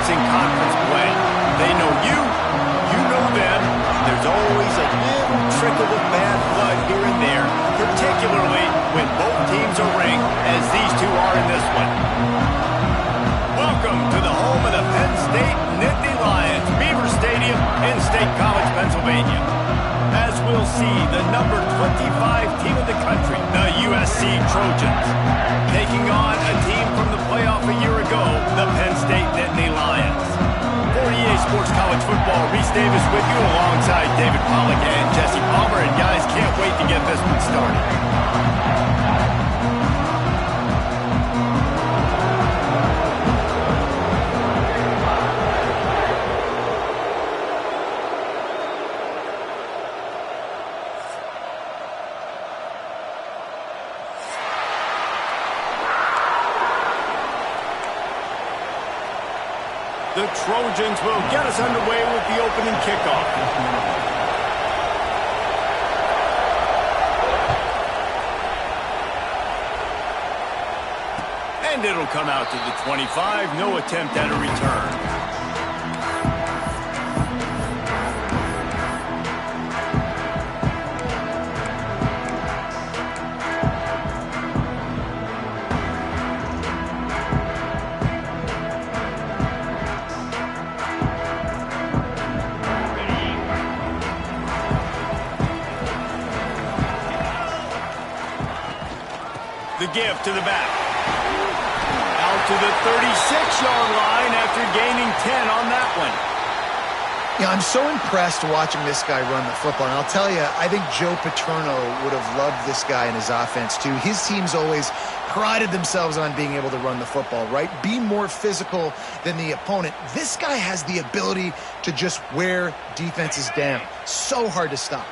in conference play. They know you, you know them. There's always a little trickle of bad blood here and there, particularly when both teams are ranked, as these two are in this one. Welcome to the home of the Penn State Nittany Lions, Beaver Stadium in State College, Pennsylvania. As we'll see, the number 25 team in the country, the USC Trojans, taking on a team from the playoff a year ago, the Penn State Nittany Lions. For EA Sports College Football, Reese Davis with you alongside David Pollack and Jesse Palmer. And guys, can't wait to get this one started. The Trojans will get us underway with the opening kickoff. And it'll come out to the 25. No attempt at a return. The give to the back. Out to the 36-yard line after gaining 10 on that one. Yeah, I'm so impressed watching this guy run the football. And I'll tell you, I think Joe Paterno would have loved this guy in his offense too. His teams always prided themselves on being able to run the football, right? Be more physical than the opponent. This guy has the ability to just wear defenses down. So hard to stop.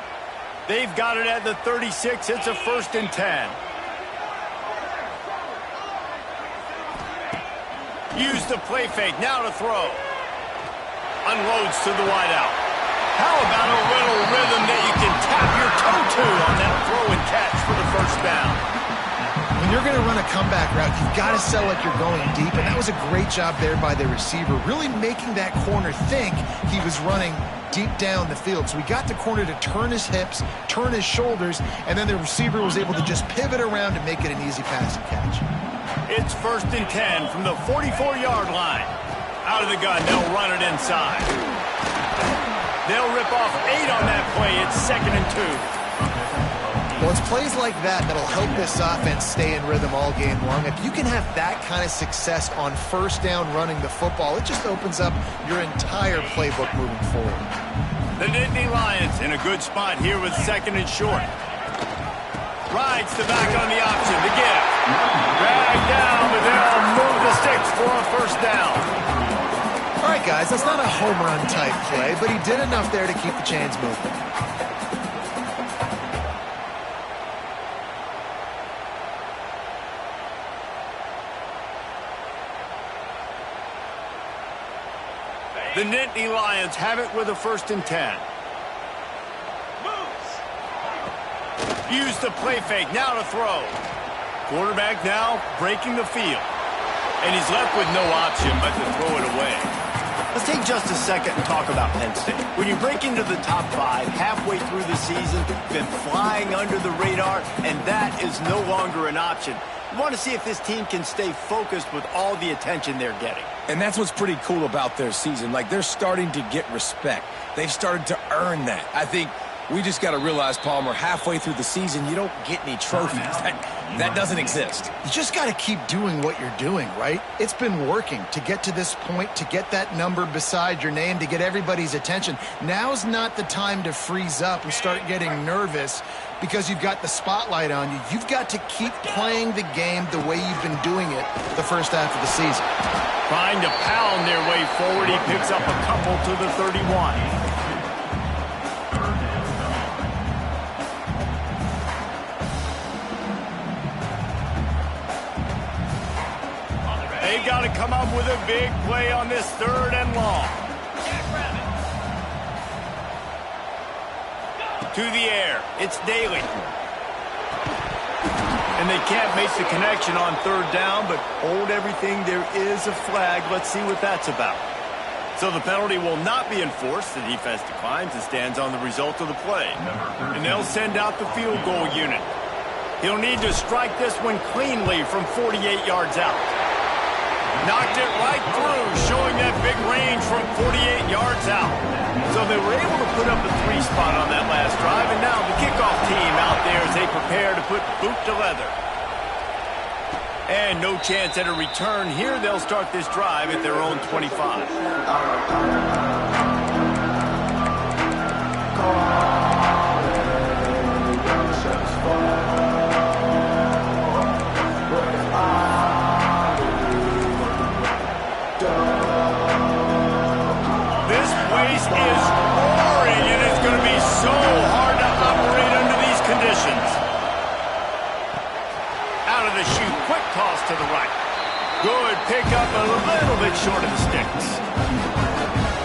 They've got it at the 36. It's a 1st and 10. Use the play fake, now to throw. Unloads to the wideout. How about a little rhythm that you can tap your toe to on that throw and catch for the 1st down? When you're going to run a comeback route, you've got to sell like you're going deep, and that was a great job there by the receiver, really making that corner think he was running deep down the field. So we got the corner to turn his hips, turn his shoulders, and then the receiver was able to just pivot around and make it an easy pass and catch. It's 1st and 10 from the 44-yard line. Out of the gun, they'll run it inside. They'll rip off 8 on that play. It's 2nd and 2. Well, it's plays like that that'll help this offense stay in rhythm all game long. If you can have that kind of success on 1st down running the football, it just opens up your entire playbook moving forward. The Nittany Lions in a good spot here with 2nd and short. Rides the back on the option. The give. Drag down, but they'll move the sticks for a 1st down. All right, guys, that's not a home run type play, but he did enough there to keep the chains moving. The Nittany Lions have it with a 1st and 10. Use the play fake, now to throw. Quarterback now breaking the field. And he's left with no option but to throw it away. Let's take just a second and talk about Penn State. When you break into the top 5 halfway through the season, been flying under the radar, and that is no longer an option. You want to see if this team can stay focused with all the attention they're getting. And that's what's pretty cool about their season. Like, they're starting to get respect. They've started to earn that. I think we just got to realize, Palmer, halfway through the season, you don't get any trophies. That doesn't exist. You just got to keep doing what you're doing, right? It's been working to get to this point, to get that number beside your name, to get everybody's attention. Now's not the time to freeze up and start getting nervous because you've got the spotlight on you. You've got to keep playing the game the way you've been doing it the 1st half of the season. Trying to pound their way forward, he picks up a couple to the 31. They've got to come up with a big play on this 3rd and long. To the air, it's Daly. And they can't make the connection on 3rd down, but hold everything, there is a flag. Let's see what that's about. So the penalty will not be enforced. The defense declines and stands on the result of the play. And they'll send out the field goal unit. He'll need to strike this one cleanly from 48 yards out. Knocked it right through, showing that big range from 48 yards out. So they were able to put up a 3 spot on that last drive, and now the kickoff team out there as they prepare to put boot to leather. And no chance at a return here. They'll start this drive at their own 25. This place is roaring, and it's going to be so hard to operate under these conditions. Out of the chute, quick toss to the right. Good pickup, a little bit short of the sticks.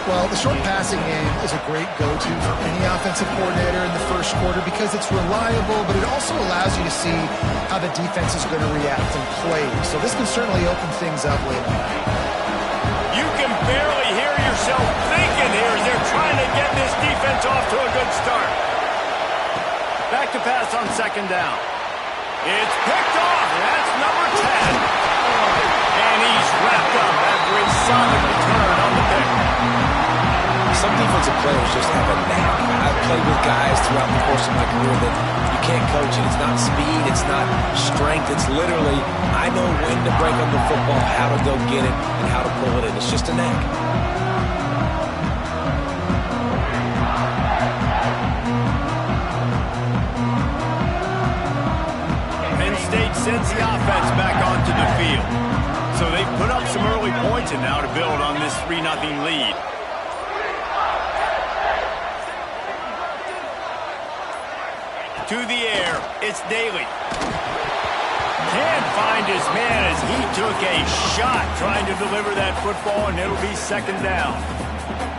Well, the short passing game is a great go-to for any offensive coordinator in the first quarter because it's reliable, but it also allows you to see how the defense is going to react and play. So this can certainly open things up later on. You can barely hear yourself thinking here as they're trying to get this defense off to a good start. Back to pass on second down. It's picked off. That's number 10. And he's wrapped up after a solid return on the pick. Some defensive players just have a knack. I've played with guys throughout the course of my career that you can't coach it. It's not speed. It's not strength. It's literally, I know when to break on the football, how to go get it, and how to pull it in. It's just a knack. Sends the offense back onto the field. So they've put up some early points and now to build on this 3-0 lead. To the air, it's Daly. Can't find his man as he took a shot trying to deliver that football, and it'll be second down.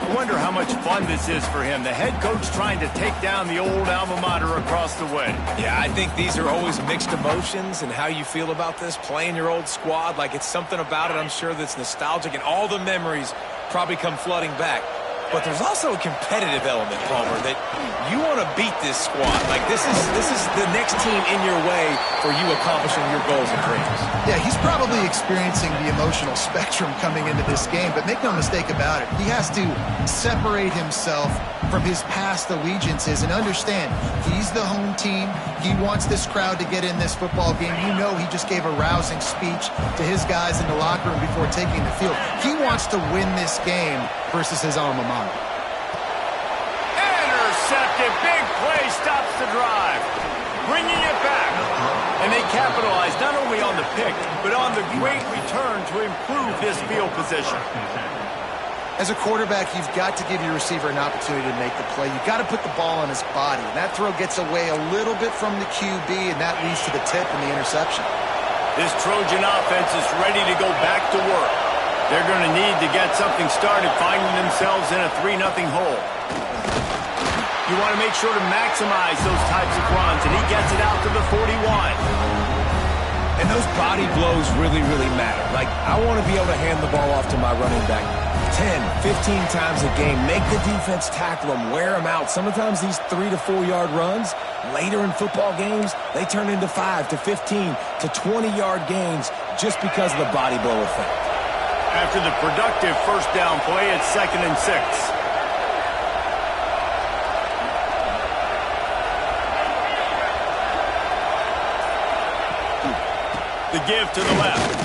I wonder how much fun this is for him. The head coach trying to take down the old alma mater across the way. Yeah, I think these are always mixed emotions and how you feel about this, playing your old squad. Like, it's something about it, I'm sure, that's nostalgic, and all the memories probably come flooding back. But there's also a competitive element, Palmer, that you want to beat this squad. Like, this is the next team in your way for you accomplishing your goals and dreams. Yeah, he's probably experiencing the emotional spectrum coming into this game, but make no mistake about it. He has to separate himself from his past allegiances and understand he's the home team. He wants this crowd to get in this football game. You know he just gave a rousing speech to his guys in the locker room before taking the field. He wants to win this game versus his alma mater. Intercepted. Big play stops the drive. Bringing it back. And they capitalize not only on the pick, but on the great return to improve this field position. As a quarterback, you've got to give your receiver an opportunity to make the play. You've got to put the ball on his body. And that throw gets away a little bit from the QB, and that leads to the tip and the interception. This Trojan offense is ready to go back to work. They're going to need to get something started, finding themselves in a 3-0 hole. You want to make sure to maximize those types of runs, and he gets it out to the 41. And those body blows really, really matter. Like, I want to be able to hand the ball off to my running back 10, 15 times a game. Make the defense tackle them, wear them out. Sometimes these 3 to 4 yard runs, later in football games, they turn into 5 to 15 to 20 yard gains just because of the body blow effect. After the productive first down play, it's 2nd and 6. The give to the left.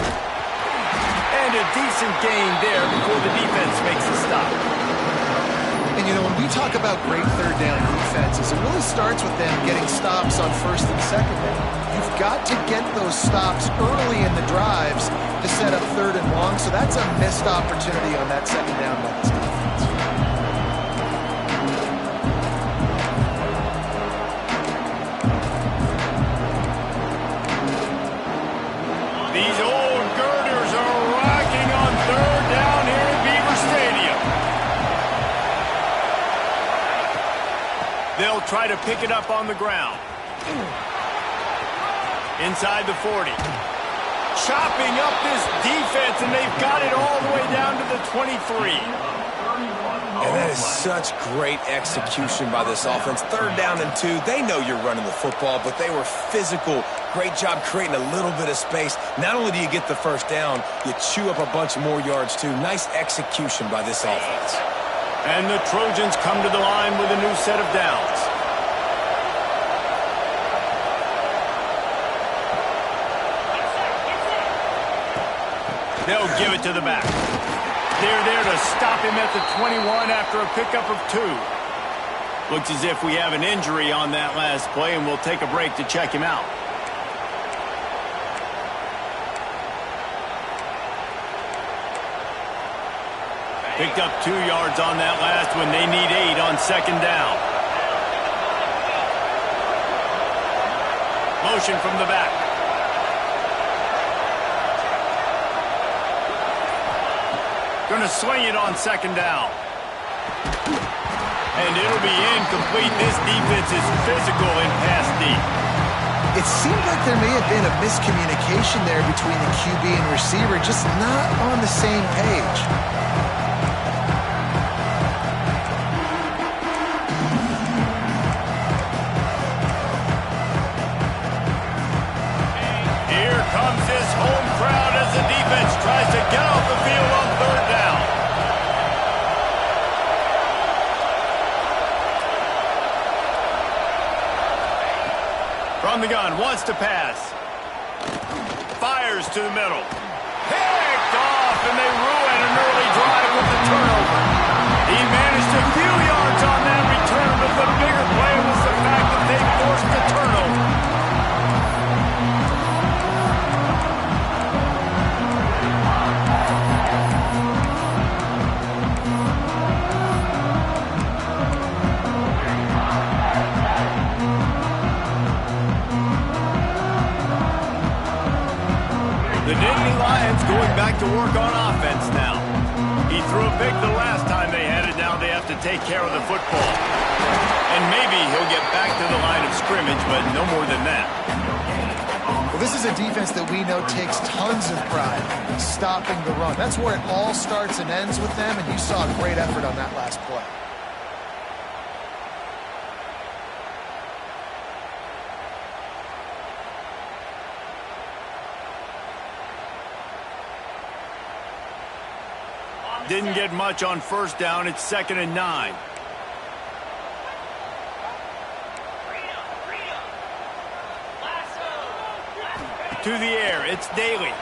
And a decent gain there before the defense makes a stop. And, you know, when we talk about great third down defenses, it really starts with them getting stops on first and second down. You've got to get those stops early in the drives to set up third and long, so that's a missed opportunity on that second down by this defense. These old girders are rocking on third down here at Beaver Stadium. They'll try to pick it up on the ground. Inside the 40. Chopping up this defense, and they've got it all the way down to the 23. And that is such great execution by this offense. 3rd down and 2. They know you're running the football, but they were physical. Great job creating a little bit of space. Not only do you get the 1st down, you chew up a bunch more yards too. Nice execution by this offense. And the Trojans come to the line with a new set of downs. They'll give it to the back. They're there to stop him at the 21 after a pickup of 2. Looks as if we have an injury on that last play, and we'll take a break to check him out. Picked up 2 yards on that last one. They need 8 on 2nd down. Motion from the back. Going to swing it on 2nd down. And it'll be incomplete. This defense is physical in pass deep. It seemed like there may have been a miscommunication there between the QB and receiver, just not on the same page. Here comes his home crowd as the defense tries to get off the field on 3rd down. From the gun, wants to pass. Fires to the middle. Picked off, and they ruin an early drive with the turnover. He managed a few yards on that return, but the bigger play was the fact that they forced the turnover. The Nittany Lions going back to work on offense now. He threw a pick the last time they had it. Now they have to take care of the football. And maybe he'll get back to the line of scrimmage, but no more than that. Well, this is a defense that we know takes tons of pride in stopping the run. That's where it all starts and ends with them, and you saw a great effort on that last play. Didn't get much on 1st down. It's 2nd and 9. To the air, it's Daly.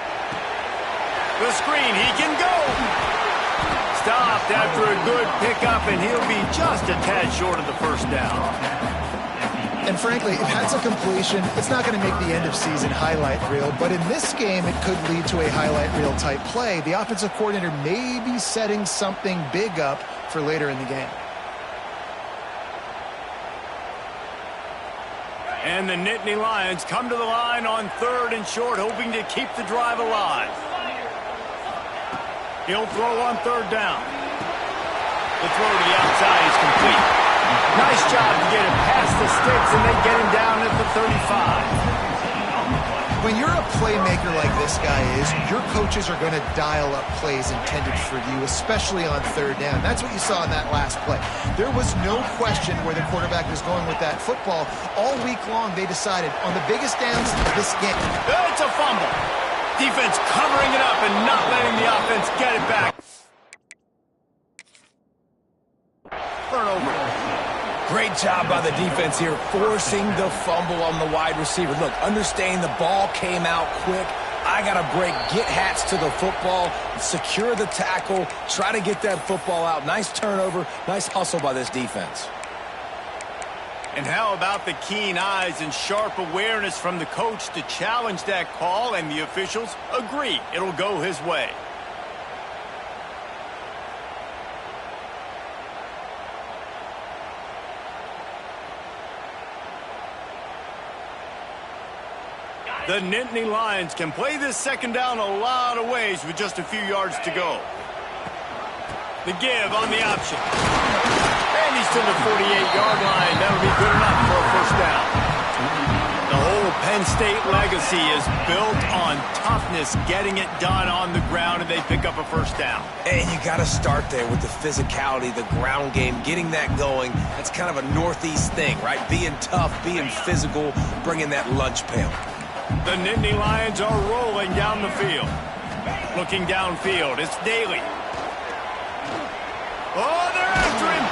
The screen, he can go. Stopped after a good pickup, and he'll be just a tad short of the 1st down. And frankly, if that's a completion, it's not going to make the end of season highlight reel, but in this game, it could lead to a highlight reel type play. The offensive coordinator may be setting something big up for later in the game. And the Nittany Lions come to the line on 3rd and short, hoping to keep the drive alive. He'll throw on 3rd down. The throw to the outside is complete. Nice job to get him past the sticks, and they get him down at the 35. When you're a playmaker like this guy is, your coaches are going to dial up plays intended for you, especially on 3rd down. That's what you saw in that last play. There was no question where the quarterback was going with that football. All week long, they decided on the biggest downs of this game. It's a fumble. Defense covering it up and not letting the offense get it back. Turnover. Great job by the defense here, forcing the fumble on the wide receiver. Look, understanding the ball came out quick. I got to break, get Hats to the football, secure the tackle, try to get that football out. Nice turnover, nice hustle by this defense. And how about the keen eyes and sharp awareness from the coach to challenge that call, and the officials agree it'll go his way. The Nittany Lions can play this 2nd down a lot of ways with just a few yards to go. The give on the option. And he's to the 48-yard line. That'll be good enough for a 1st down. The whole Penn State legacy is built on toughness, getting it done on the ground, and they pick up a first down. And you got to start there with the physicality, the ground game, getting that going. That's kind of a Northeast thing, right? Being tough, being physical, bringing that lunch pail. The Nittany Lions are rolling down the field. Looking downfield, it's Daly. Oh, they're after him.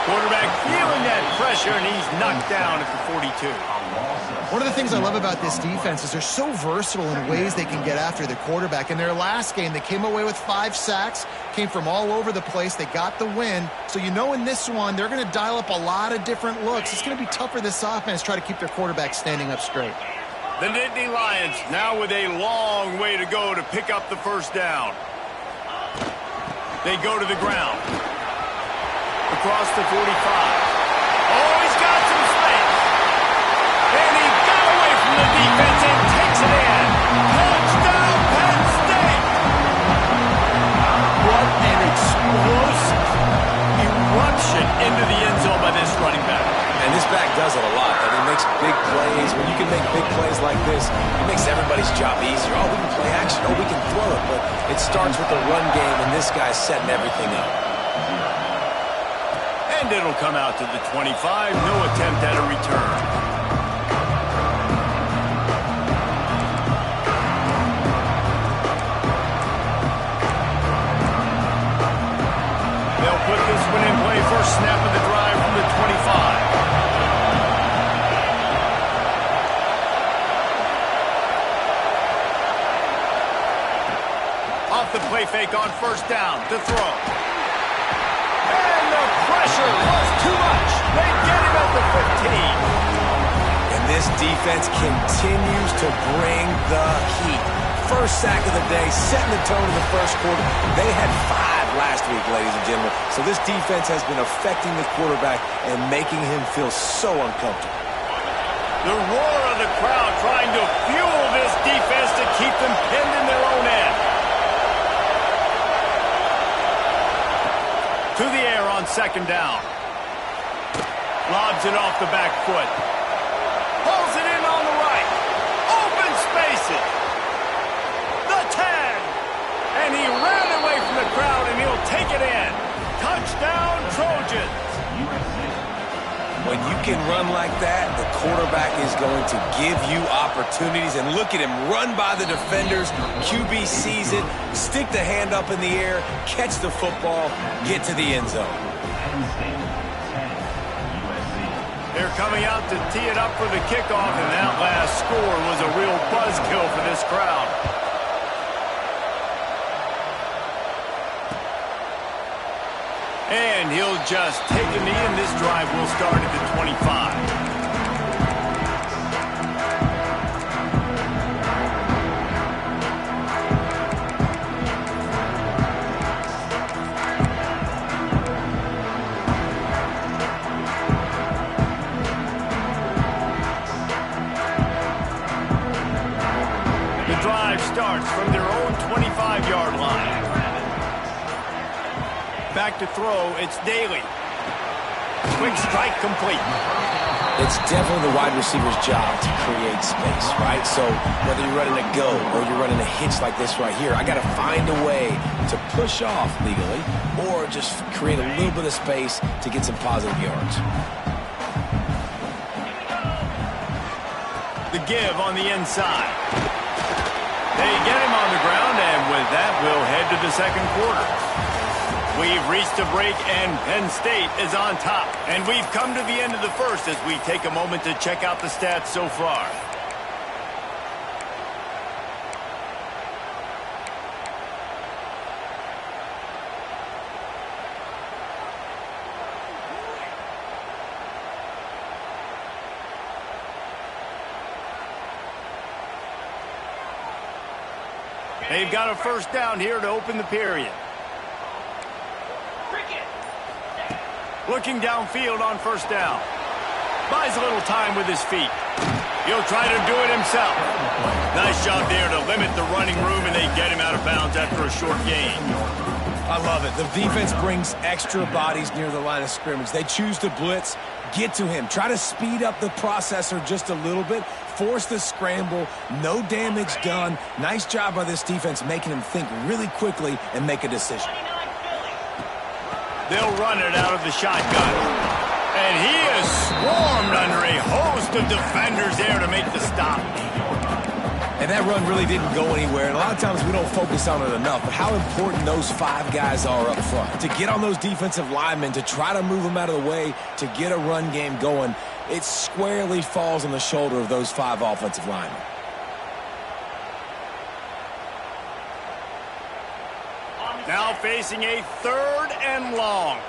Quarterback feeling that pressure, and he's knocked down at the 42. One of the things I love about this defense is they're so versatile in ways they can get after the quarterback. In their last game, they came away with 5 sacks, came from all over the place. They got the win. So you know in this one, they're going to dial up a lot of different looks. It's going to be tough for this offense to try to keep their quarterback standing up straight. The Nittany Lions now with a long way to go to pick up the first down. They go to the ground. Across the 45. Oh, he's got some space. And he got away from the defense and takes it in. Touchdown, Penn State. What an explosive eruption into the end zone by this running back. And this back does it a lot. I mean, he makes big plays. When you can make big plays like this, it makes everybody's job easier. Oh, we can play action. Oh, we can throw it. But it starts with the run game, and this guy's setting everything up. And it'll come out to the 25. No attempt at a return. They'll put this one in play. First snap of the drive from the 25. Off the play fake on first down to throw. And the pressure was too much. They get him at the 15. And this defense continues to bring the heat. First sack of the day, setting the tone in the first quarter. They had 5 last week, ladies and gentlemen. So this defense has been affecting the quarterback and making him feel so uncomfortable. The roar of the crowd trying to fuel this defense to keep them pinned in their own end. To the air on second down. Lobs it off the back foot. Pulls it in on the right. Open spaces. The 10. And he ran away from the crowd, and he'll take it in. Touchdown, Trojans. When you can run like that, the quarterback is going to give you opportunities. And look at him run by the defenders. QB sees it, stick the hand up in the air, catch the football, get to the end zone. They're coming out to tee it up for the kickoff, and that last score was a real buzzkill for this crowd. And he'll just take a knee, and this drive will start at the 25. The drive starts from their own 25-yard line. Back to throw, it's Daly. Quick strike complete. It's definitely the wide receiver's job to create space, right? So whether you're running a go or you're running a hitch like this right here, I got to find a way to push off legally or just create a little bit of space to get some positive yards. The give on the inside. They get him on the ground, and with that, we'll head to the second quarter. We've reached a break, and Penn State is on top. And we've come to the end of the first as we take a moment to check out the stats so far. They've got a first down here to open the period. Looking downfield on first down. Buys a little time with his feet. He'll try to do it himself. Nice job there to limit the running room, and they get him out of bounds after a short gain. I love it. The defense brings extra bodies near the line of scrimmage. They choose to blitz, get to him, try to speed up the processor just a little bit, force the scramble, no damage done. Nice job by this defense making him think really quickly and make a decision. They'll run it out of the shotgun. And he is swarmed under a host of defenders there to make the stop. And that run really didn't go anywhere. And a lot of times we don't focus on it enough. But how important those 5 guys are up front. To get on those defensive linemen, to try to move them out of the way, to get a run game going, it squarely falls on the shoulder of those 5 offensive linemen. Now facing a 3rd and long.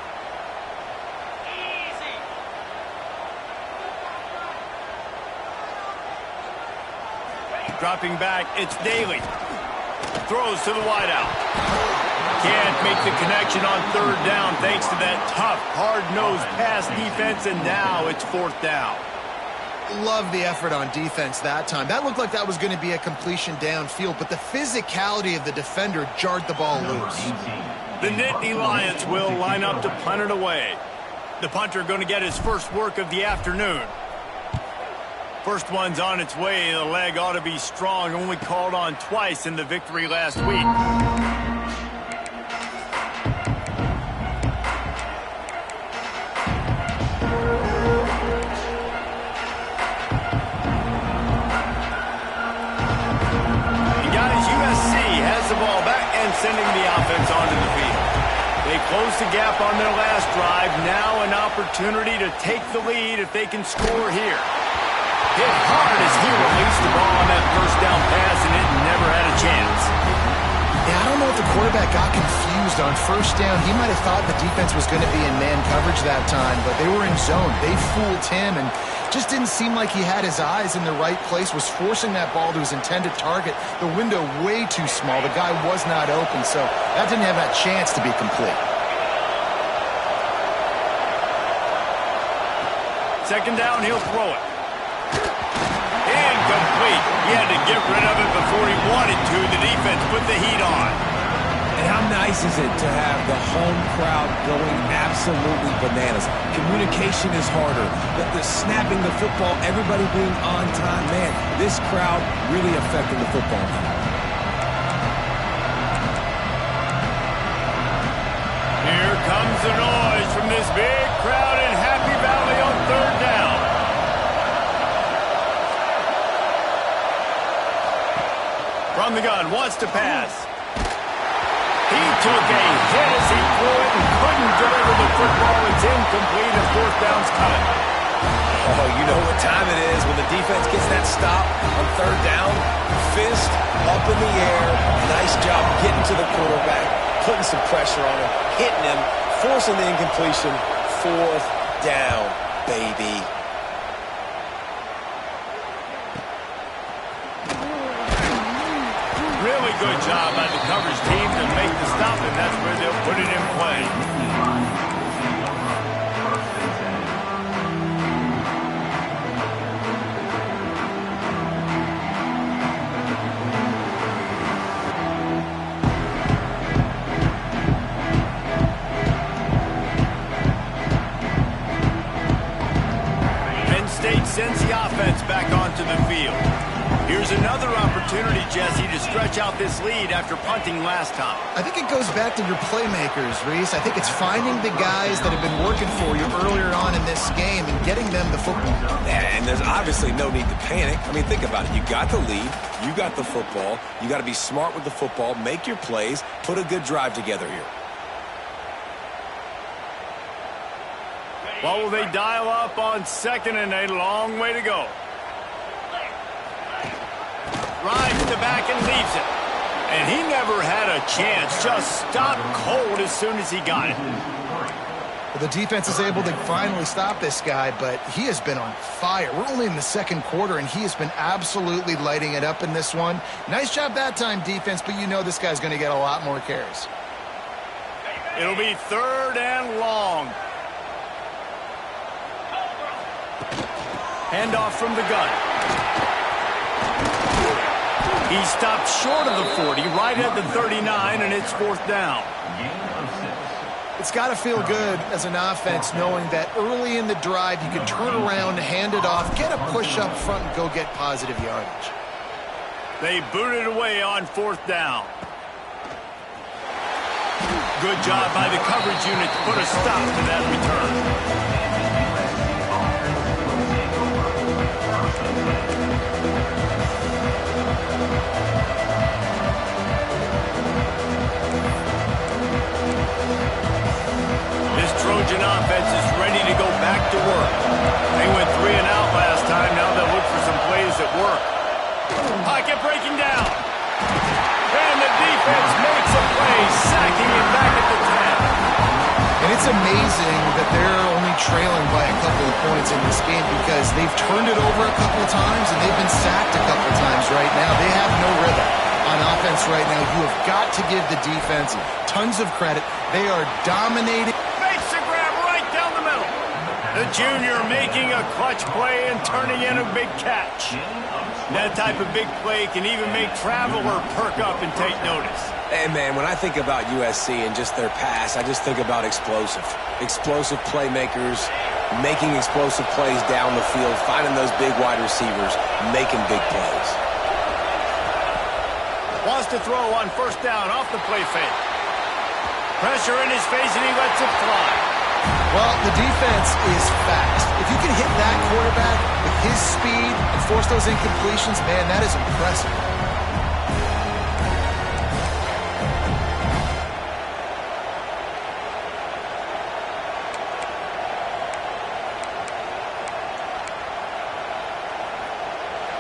Dropping back, it's Daly. Throws to the wideout. Can't make the connection on 3rd down thanks to that tough, hard-nosed pass defense, and now it's 4th down. Love the effort on defense that time. That looked like that was going to be a completion downfield, but the physicality of the defender jarred the ball loose. The Nittany Lions will line up to punt it away. The punter going to get his first work of the afternoon. First one's on its way. The leg ought to be strong. Only called on twice in the victory last week. And guys, USC has the ball back and sending the offense onto the field. They closed the gap on their last drive. Now an opportunity to take the lead if they can score here. Hit hard as he released the ball on that first down pass, and it never had a chance. Yeah, I don't know if the quarterback got confused on first down. He might have thought the defense was going to be in man coverage that time, but they were in zone. They fooled him and just didn't seem like he had his eyes in the right place, was forcing that ball to his intended target. The window way too small. The guy was not open, so that didn't have that chance to be complete. Second down, he'll throw it. Incomplete. He had to get rid of it before he wanted to. The defense put the heat on. And how nice is it to have the home crowd going absolutely bananas? Communication is harder. The snapping the football, everybody being on time. Man, this crowd really affecting the football game. Here comes the noise from this big crowd in Happy Valley on 3rd down. From the gun, wants to pass. He took a hit as he threw it and couldn't deliver the football. It's incomplete and 4th down's coming. Oh, you know what time it is when the defense gets that stop on 3rd down. Fist up in the air. Nice job getting to the quarterback, putting some pressure on him, hitting him, forcing the incompletion. 4th down, baby. Really good job by the coverage team to make the stop, and that's where they'll put it in play. Penn State sends the offense back onto the field. Here's another opportunity, Jesse, to stretch out this lead after punting last time. I think it goes back to your playmakers, Reese. I think it's finding the guys that have been working for you earlier on in this game and getting them the football. And there's obviously no need to panic. I mean, think about it. You got the lead. You got the football. You got to be smart with the football. Make your plays. Put a good drive together here. What will they dial up on 2nd and a long way to go? Drives the back and leaves it. And he never had a chance. Just stopped cold as soon as he got it. Well, the defense is able to finally stop this guy, but he has been on fire. We're only in the 2nd quarter, and he has been absolutely lighting it up in this one. Nice job that time, defense, but you know this guy's going to get a lot more carries. It'll be 3rd and long. Handoff from the gun. He stopped short of the 40, right at the 39, and it's 4th down. It's got to feel good as an offense knowing that early in the drive you can turn around, hand it off, get a push up front, and go get positive yardage. They booted away on 4th down. Good job by the coverage unit to put a stop to that return. This Trojan offense is ready to go back to work. They went 3 and out last time. Now they'll look for some plays that work. Pocket breaking down. And the defense makes a play, sacking it back at the 10. And it's amazing that they're only trailing by a couple of points in this game because they've turned it over a couple of times and they've been sacked a couple of times right now. They have no rhythm on offense right now. You have got to give the defense tons of credit. They are dominating. Makes the grab right down the middle. The junior making a clutch play and turning in a big catch. That type of big play can even make Traveler perk up and take notice. Hey, man, when I think about USC and just their pass, I just think about explosive. Explosive playmakers, making explosive plays down the field, finding those big wide receivers, making big plays. Wants to throw on 1st down off the play fake. Pressure in his face and he lets it fly. Well, the defense is fast. If you can hit that quarterback with his speed and force those incompletions, man, that is impressive.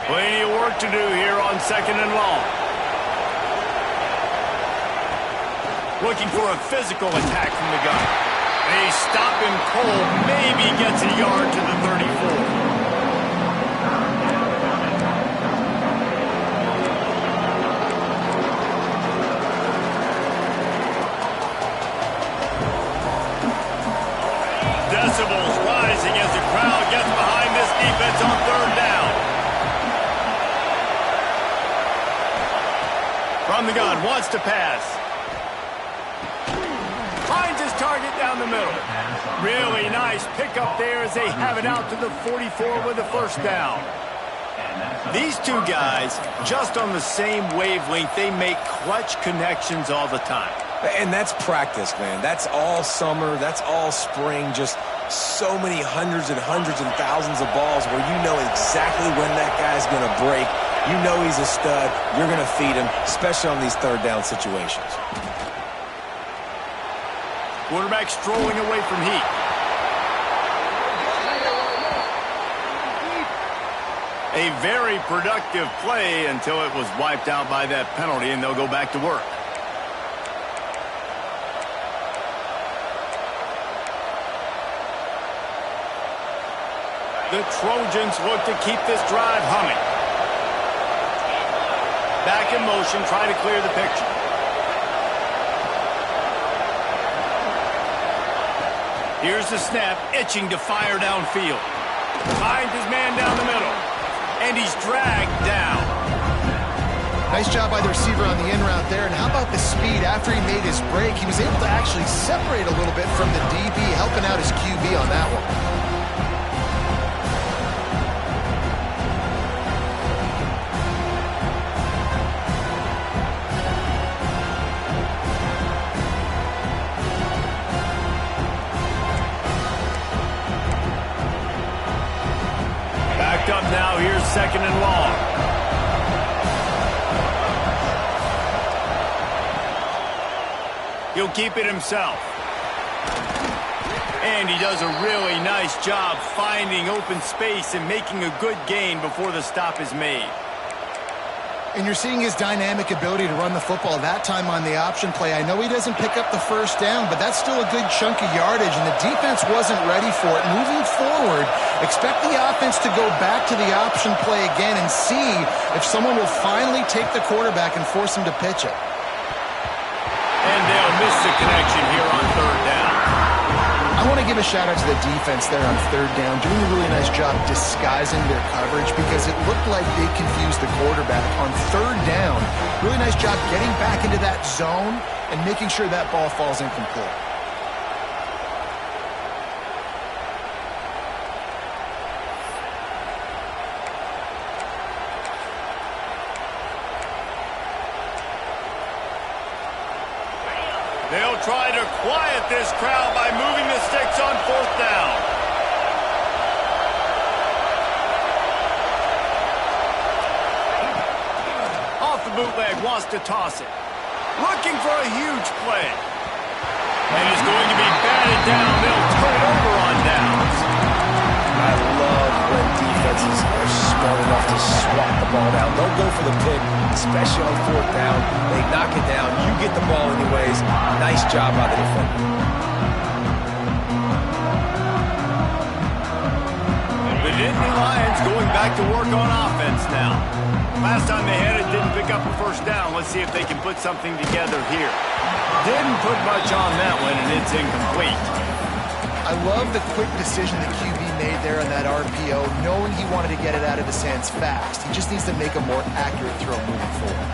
Plenty of work to do here on 2nd and long. Looking for a physical attack from the gun. They stop him cold, maybe gets a yard to the 34. Decibels rising as the crowd gets behind this defense on 3rd down. From the gun, wants to pass. Finds his target down the middle. Really nice pickup there as they have it out to the 44 with a 1st down. These two guys, just on the same wavelength, they make clutch connections all the time. And that's practice, man. That's all summer. That's all spring. Just so many hundreds and thousands of balls where you know exactly when that guy's going to break. You know he's a stud. You're going to feed him, especially on these 3rd down situations. Quarterback strolling away from heat. A very productive play until it was wiped out by that penalty, and they'll go back to work. The Trojans look to keep this drive humming. Back in motion, try to clear the picture. Here's the snap, itching to fire downfield. Finds his man down the middle. And he's dragged down. Nice job by the receiver on the in route there. And how about the speed after he made his break? He was able to actually separate a little bit from the DB, helping out his QB on that one. Up now, here's 2nd and long. He'll keep it himself. And he does a really nice job finding open space and making a good gain before the stop is made. And you're seeing his dynamic ability to run the football that time on the option play. I know he doesn't pick up the 1st down, but that's still a good chunk of yardage, and the defense wasn't ready for it. Moving forward, expect the offense to go back to the option play again and see if someone will finally take the quarterback and force him to pitch it. And they'll miss the connection here on 3rd down. I want to give a shout-out to the defense there on 3rd down, doing a really nice job disguising their coverage because it looked like they confused the quarterback. On 3rd down, Really nice job getting back into that zone and making sure that ball falls incomplete. They'll try to quiet this crowd by moving the sticks on 4th down. Off the bootleg, wants to toss it. Looking for a huge play. And it's going to be batted down. They'll turn it over on downs. I love when defenses are smart enough to swat the ball down. Don't go for the pick, especially on 4th down. They knock it down. You get the ball anyways. Nice job by the defender. The Nittany Lions going back to work on offense now. Last time they had it, didn't pick up a 1st down. Let's see if they can put something together here. Didn't put much on that one, and it's incomplete. I love the quick decision the QB made there on that RPO, knowing he wanted to get it out of his hands fast. He just needs to make a more accurate throw moving forward.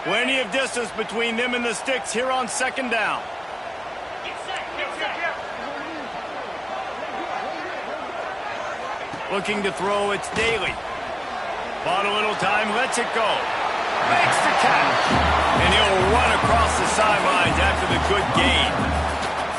Plenty of distance between them and the sticks here on 2nd down. Looking to throw, it's Daly. Bought a little time, lets it go. Makes the catch. And he'll run across the sidelines after the good gain.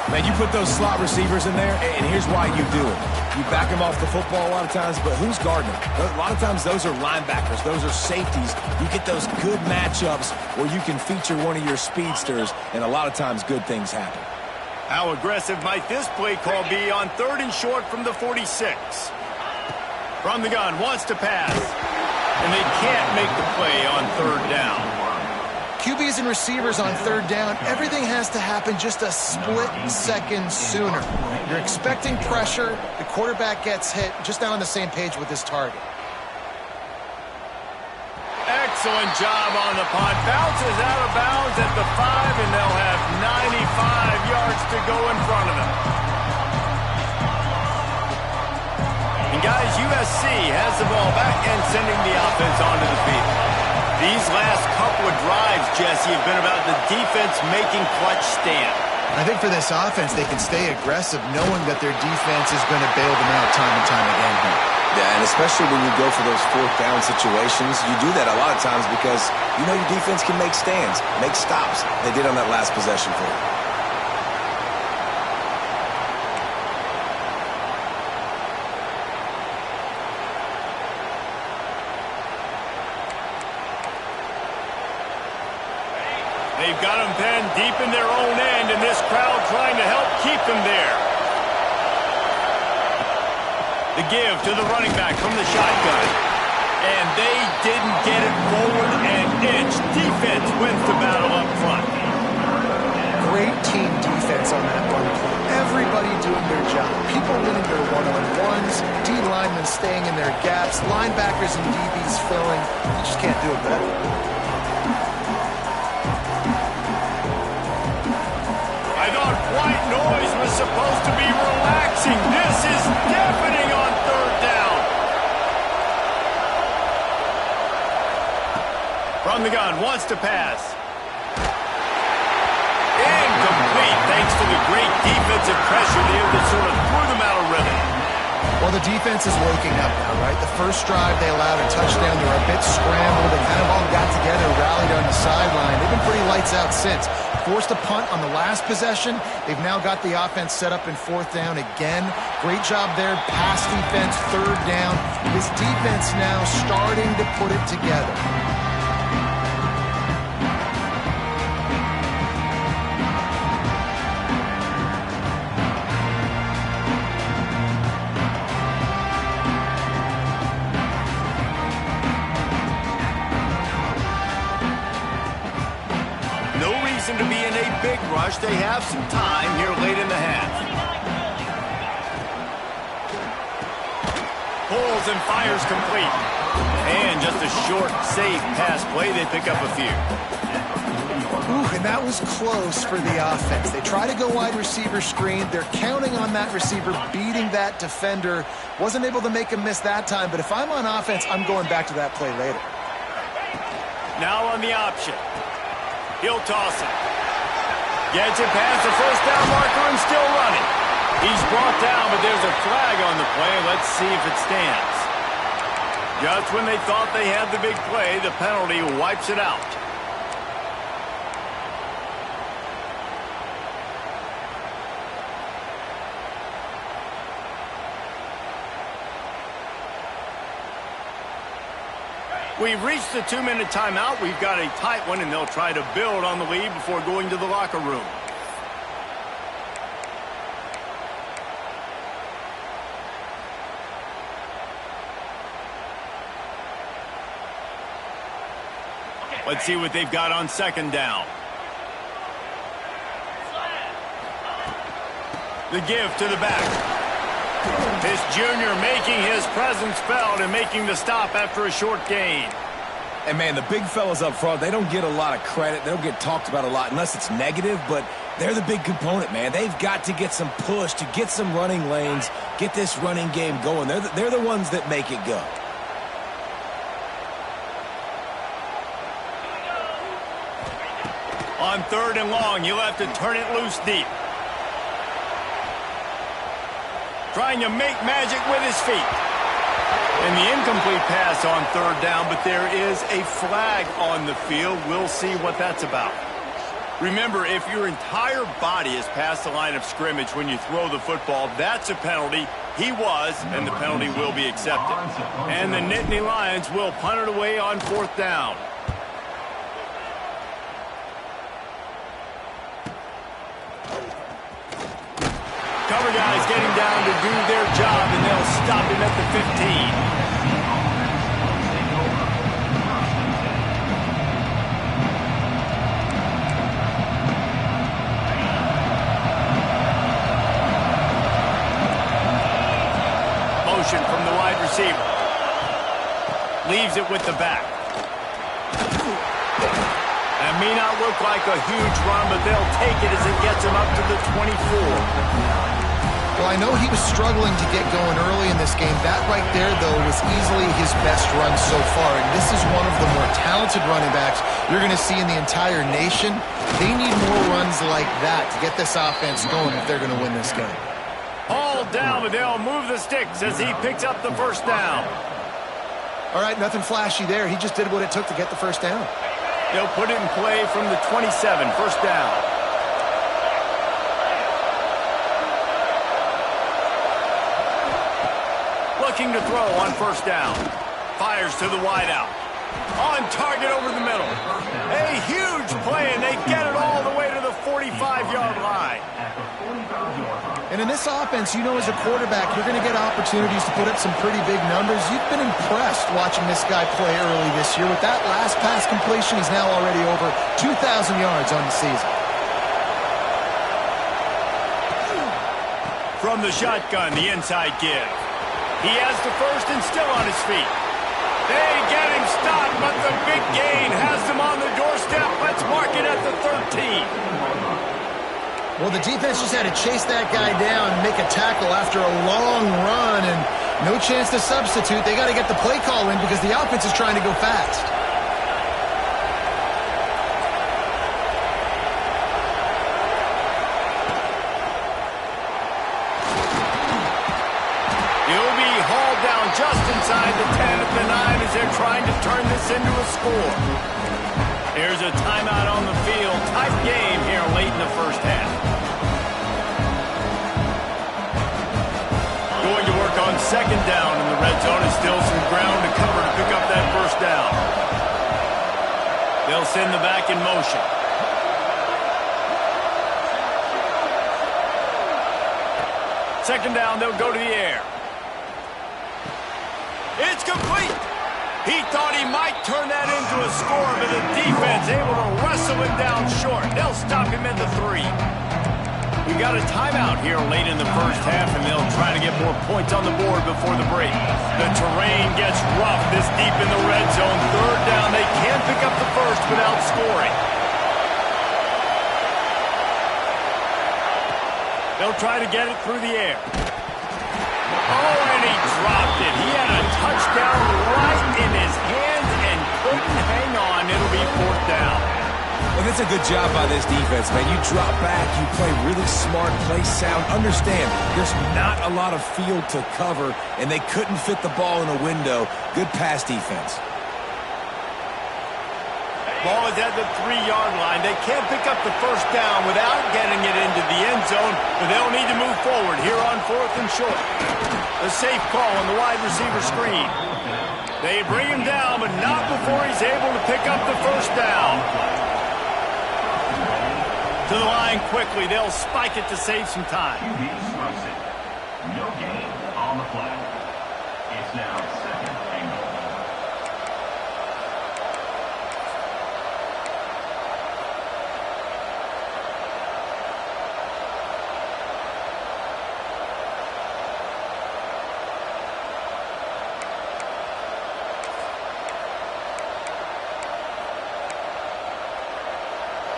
Man, you put those slot receivers in there, and here's why you do it. You back them off the football a lot of times, but who's guarding them? A lot of times those are linebackers. Those are safeties. You get those good matchups where you can feature one of your speedsters, and a lot of times good things happen. How aggressive might this play call be on 3rd and short from the 46? From the gun, wants to pass. And they can't make the play on 3rd down. QBs and receivers on 3rd down, everything has to happen just a split second sooner. You're expecting pressure, the quarterback gets hit, just not on the same page with his target. Excellent job on the punt. Bounces out of bounds at the 5, and they'll have 95 yards to go in front of them. And guys, USC has the ball back and sending the offense onto the field. These last couple of drives, Jesse, have been about the defense making clutch stand. I think for this offense, they can stay aggressive knowing that their defense is going to bail them out time and time again here. Yeah, and especially when you go for those 4th down situations, you do that a lot of times because you know your defense can make stands, make stops. They did on that last possession for you. They've got them pinned deep in their own end, and this crowd trying to help keep them there. The give to the running back from the shotgun. And they didn't get it forward an inch. Defense wins the battle up front. Great team defense on that run play. Everybody doing their job. People winning their one-on-ones, D linemen staying in their gaps, linebackers and DBs filling. You just can't do it better. I thought white noise was supposed to be relaxing. This is deafening on 3rd down. From the gun, wants to pass. Incomplete, thanks to the great defensive pressure there that sort of threw them out of rhythm. Well, the defense is waking up now, right? The first drive, they allowed a touchdown. They were a bit scrambled. They kind of all got together, rallied on the sideline. They've been pretty lights out since. Forced a punt on the last possession. They've now got the offense set up in 4th down again. Great job there. Pass defense, 3rd down. This defense now starting to put it together. To be in a big rush. They have some time here late in the half. Pulls and fires complete. And just a short, safe pass play. They pick up a few. Ooh, and that was close for the offense. They try to go wide receiver screen. They're counting on that receiver beating that defender. Wasn't able to make him miss that time, but if I'm on offense, I'm going back to that play later. Now on the option. He'll toss it. Gets it past the first down marker and still running. He's brought down, but there's a flag on the play. Let's see if it stands. Just when they thought they had the big play, the penalty wipes it out. We've reached the 2-minute timeout. We've got a tight one, and they'll try to build on the lead before going to the locker room. Let's see what they've got on second down. The give to the back. This junior making his presence felt and making the stop after a short gain. And, man, the big fellas up front, they don't get a lot of credit. They don't get talked about a lot unless it's negative, but they're the big component, man. They've got to get some push, to get some running lanes, get this running game going. They're the ones that make it go. On third and long, you'll have to turn it loose deep. Trying to make magic with his feet. And the incomplete pass on third down, but there is a flag on the field. We'll see what that's about. Remember, if your entire body is past the line of scrimmage when you throw the football, that's a penalty. He was, and the penalty will be accepted. And the Nittany Lions will punt it away on fourth down. Cover guys getting down to do their job, and they'll stop him at the 15. Motion from the wide receiver. Leaves it with the back. That may not look like a huge run, but they'll take it as it gets him up to the 24. Well, I know he was struggling to get going early in this game. That right there, though, was easily his best run so far. And this is one of the more talented running backs you're going to see in the entire nation. They need more runs like that to get this offense going if they're going to win this game. Hauled down, but they'll move the sticks as he picks up the first down. All right, nothing flashy there. He just did what it took to get the first down. They'll put it in play from the 27, first down. Looking to throw on first down. Fires to the wideout. On target over the middle. A huge play, and they get it all the way to the 45-yard line. And in this offense, you know, as a quarterback, you're going to get opportunities to put up some pretty big numbers. You've been impressed watching this guy play early this year. With that last pass completion, he's now already over 2,000 yards on the season. From the shotgun, the inside give. He has the first and still on his feet. They get him stopped, but the big gain has them on the doorstep. Let's mark it at the 13. Well, the defense just had to chase that guy down and make a tackle after a long run, and no chance to substitute. They got to get the play call in because the offense is trying to go fast. He'll be hauled down just inside the 10 at the 9 as they're trying to turn this into a score. Here's a timeout on the field. Tight game here late in the first half. Going to work on second down in the red zone, and still some ground to cover to pick up that first down. They'll send the back in motion. Second down, they'll go to the air. It's complete. He thought he might turn that into a score, but the defense able to wrestle him down short. They'll stop him at the 3. We got a timeout here late in the first half, and they'll try to get more points on the board before the break. The terrain gets rough this deep in the red zone. Third down, they can't pick up the first without scoring. They'll try to get it through the air. Oh, and he dropped it. He had a touchdown right in his hands and couldn't hang on. It'll be 4th down. Well, that's a good job by this defense, man. You drop back, you play really smart, play sound. Understand, there's not a lot of field to cover, and they couldn't fit the ball in a window. Good pass defense. Ball is at the 3-yard line. They can't pick up the 1st down without getting it into the end zone, but they'll need to move forward here on 4th and short. A safe call on the wide receiver screen. They bring him down, but not before he's able to pick up the 1st down. To the line quickly. They'll spike it to save some time. No gain on the flag. It's now 2nd and goal.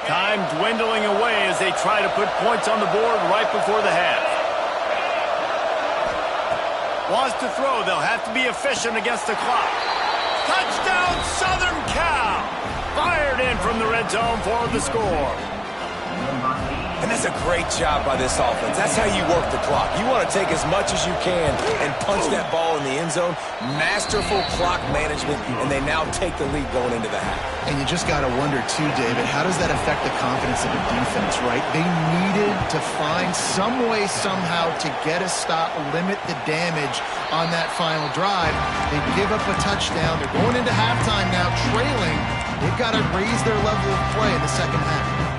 Time dwindling away as they try to put points on the board right before the half. Wants to throw. They'll have to be efficient against the clock. Touchdown, Southern Cal! Fired in from the red zone for the score. And that's a great job by this offense. That's how you work the clock. You want to take as much as you can and punch that ball in the end zone. Masterful clock management, and they now take the lead going into the half. And you just got to wonder, too, David, how does that affect the confidence of the defense, right? They needed to find some way, somehow, to get a stop, limit the damage on that final drive. They give up a touchdown. They're going into halftime now, trailing. They've got to raise their level of play in the second half.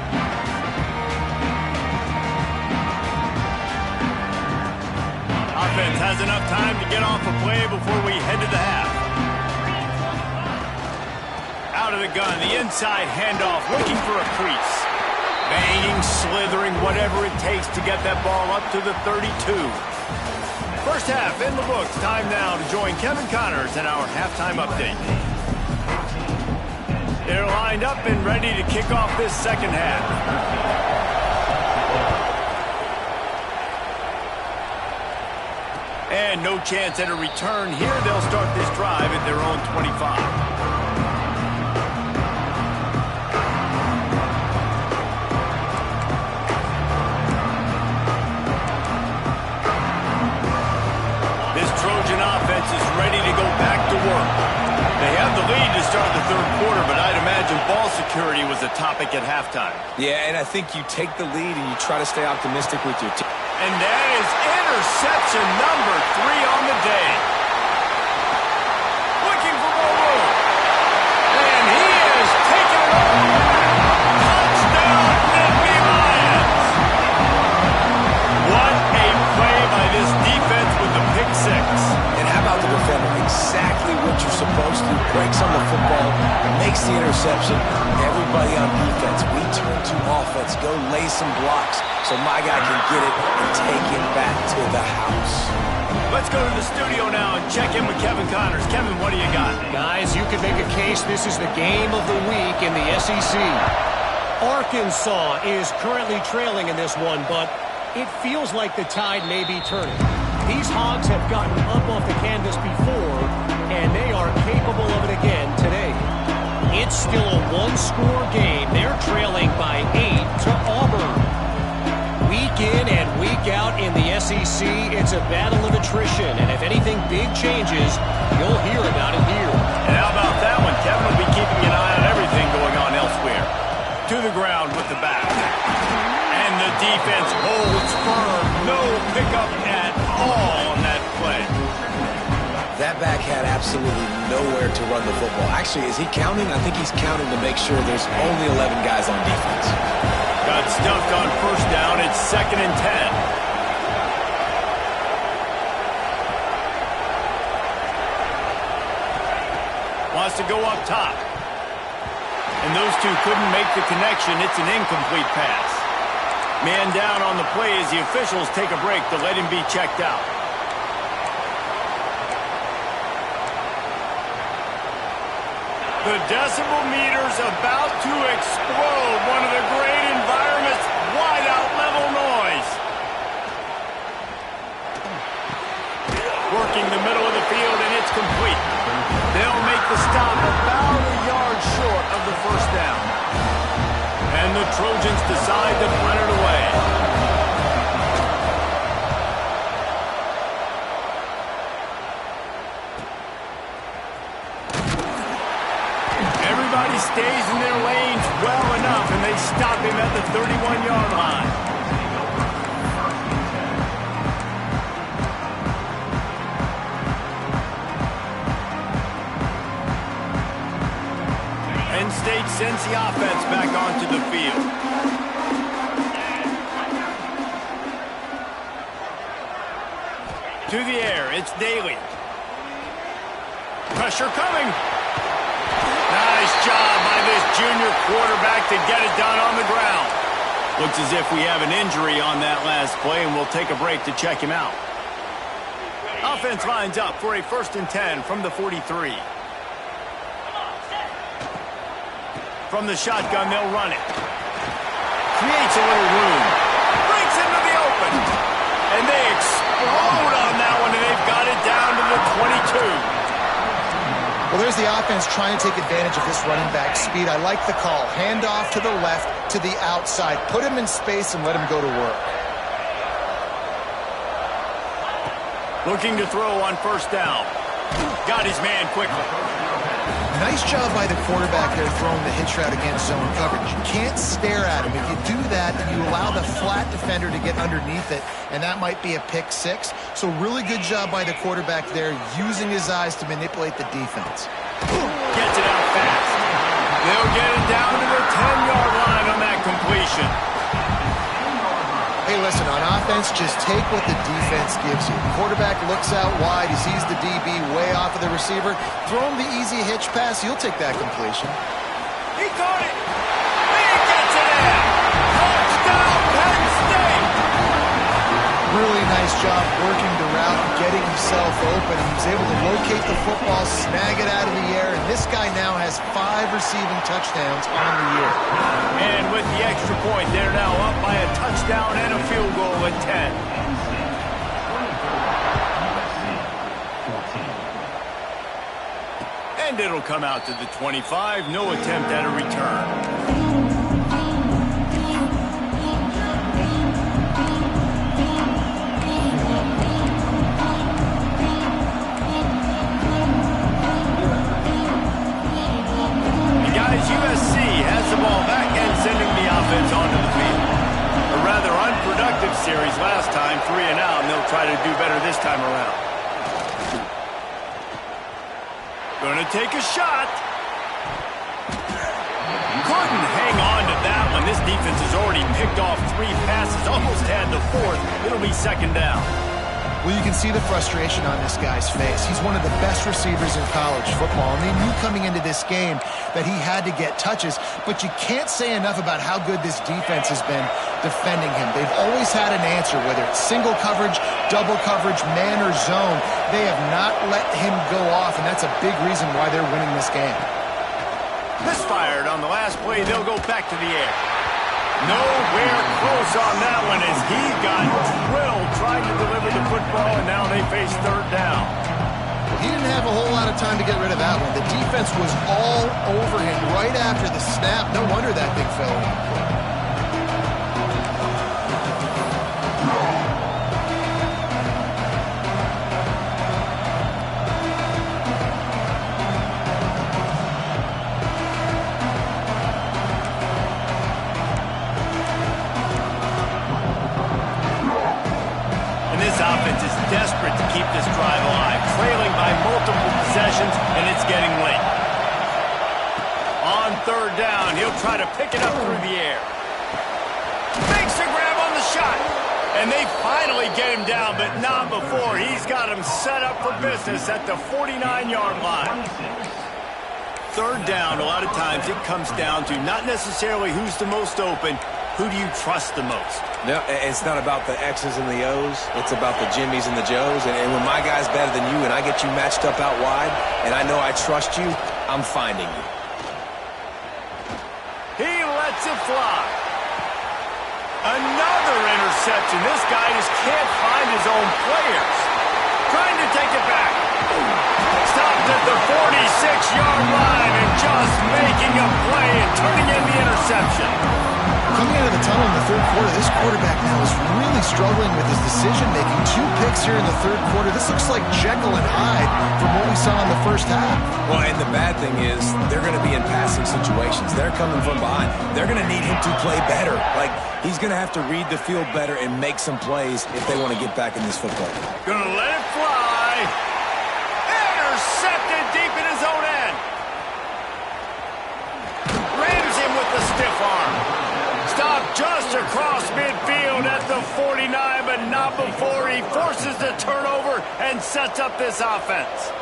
Offense has enough time to get off a play before we head to the half. Out of the gun, the inside handoff, looking for a crease. Banging, slithering, whatever it takes to get that ball up to the 32. First half in the books. Time now to join Kevin Connors in our halftime update. They're lined up and ready to kick off this second half. And no chance at a return here. They'll start this drive at their own 25. This Trojan offense is ready to go back to work. They have the lead to start the 3rd quarter, but I'd imagine ball security was a topic at halftime. Yeah, and I think you take the lead and you try to stay optimistic with your team. And that is interception number 3 on the day. Looking for more room. And he is taking it over. Touchdown, Nittany Lions. What a play by this defense with the pick 6. And how about the defender? Exactly what you're supposed to. Breaks on the football, makes the interception. Everybody on defense, we turn to offense. Go lay some blocks so my guy can get it and take it back to the house. Let's go to the studio now and check in with Kevin Connors. Kevin, what do you got? Guys, you could make a case this is the game of the week in the SEC. Arkansas is currently trailing in this one, but it feels like the tide may be turning. These Hogs have gotten up off the canvas before, and they are capable of it again today. It's still a one-score game. They're trailing by 8 to Auburn. Week in and week out in the SEC, it's a battle of attrition, and if anything big changes, you'll hear about it here. And how about that one? Kevin will be keeping an eye on everything going on elsewhere. To the ground with the back. And the defense holds firm. No pickup at all on that play. That back had absolutely nowhere to run the football. Actually, is he counting? I think he's counting to make sure there's only 11 guys on defense. Got stuffed on 1st down. It's 2nd and 10. Wants to go up top. And those two couldn't make the connection. It's an incomplete pass. Man down on the play as the officials take a break to let him be checked out. The decibel meter's about to explode. One of the great environments, wide out level noise. the stop about a yard short of the first down. And the Trojans decide to punt it away. Everybody stays in their lanes well enough, and they stop him at the 31-yard line. Penn State sends the offense back onto the field. To the air, it's Daly. Pressure coming. Nice job by this junior quarterback to get it done on the ground. Looks as if we have an injury on that last play, and we'll take a break to check him out. Offense lines up for a 1st and 10 from the 43. From the shotgun, they'll run it. Creates a little room. Breaks into the open. And they explode on that one, and they've got it down to the 22. Well, there's the offense trying to take advantage of this running back speed. I like the call. Hand off to the left, to the outside. Put him in space and let him go to work. Looking to throw on 1st down. Got his man quickly. Nice job by the quarterback there throwing the hitch route against zone coverage. You can't stare at him. If you do that, you allow the flat defender to get underneath it, and that might be a pick 6. So really good job by the quarterback there, using his eyes to manipulate the defense. Gets it out fast. They'll get it down to the 10-yard line on that completion. Hey, listen, on offense, just take what the defense gives you. The quarterback looks out wide. He sees the DB way off of the receiver. Throw him the easy hitch pass. He'll take that completion. He caught it. He gets it in. Touchdown, Penn State. Really nice job working the route, getting himself open. He was able to locate the football, snag it out of the air, and this guy now has 5 receiving touchdowns on the year. And with the extra point, they're now up by a touchdown and a field goal at 10. And it'll come out to the 25. No attempt at a return. USC has the ball back and sending the offense onto the field. A rather unproductive series last time, 3 and out, and they'll try to do better this time around. Gonna take a shot. Couldn't hang on to that one. This defense has already picked off 3 passes, almost had the 4th. It'll be 2nd down. Well, you can see the frustration on this guy's face. He's one of the best receivers in college football, and they knew coming into this game that he had to get touches, but you can't say enough about how good this defense has been defending him. They've always had an answer, whether it's single coverage, double coverage, man or zone. They have not let him go off, and that's a big reason why they're winning this game. Misfired on the last play. They'll go back to the air. Nowhere close on that one as he got drilled trying to deliver the football, and now they face 3rd down. He didn't have a whole lot of time to get rid of that one. The defense was all over him right after the snap. No wonder that thing fell in. Offense is desperate to keep this drive alive, trailing by multiple possessions, and it's getting late. On 3rd down, he'll try to pick it up through the air. Makes a grab on the shot, and they finally get him down, but not before. He's got him set up for business at the 49-yard line. 3rd down, a lot of times it comes down to not necessarily who's the most open, who do you trust the most? No, it's not about the X's and the O's. It's about the Jimmies and the Joes. And when my guy's better than you and I get you matched up out wide and I know I trust you, I'm finding you. He lets it fly. Another interception. This guy just can't find his own players. Trying to take it back. Stop at the 46-yard line and just making a play and turning in the interception. Coming out of the tunnel in the third quarter, this quarterback now is really struggling with his decision-making. 2 picks here in the third quarter. This looks like Jekyll and Hyde from what we saw in the first half. Well, and the bad thing is they're going to be in passing situations. They're coming from behind. They're going to need him to play better. Like, he's going to have to read the field better and make some plays if they want to get back in this football game. Gonna let it fly. Intercepted deep in his own end. Rams him with the stiff arm. Stopped just across midfield at the 49, but not before he forces the turnover and sets up this offense.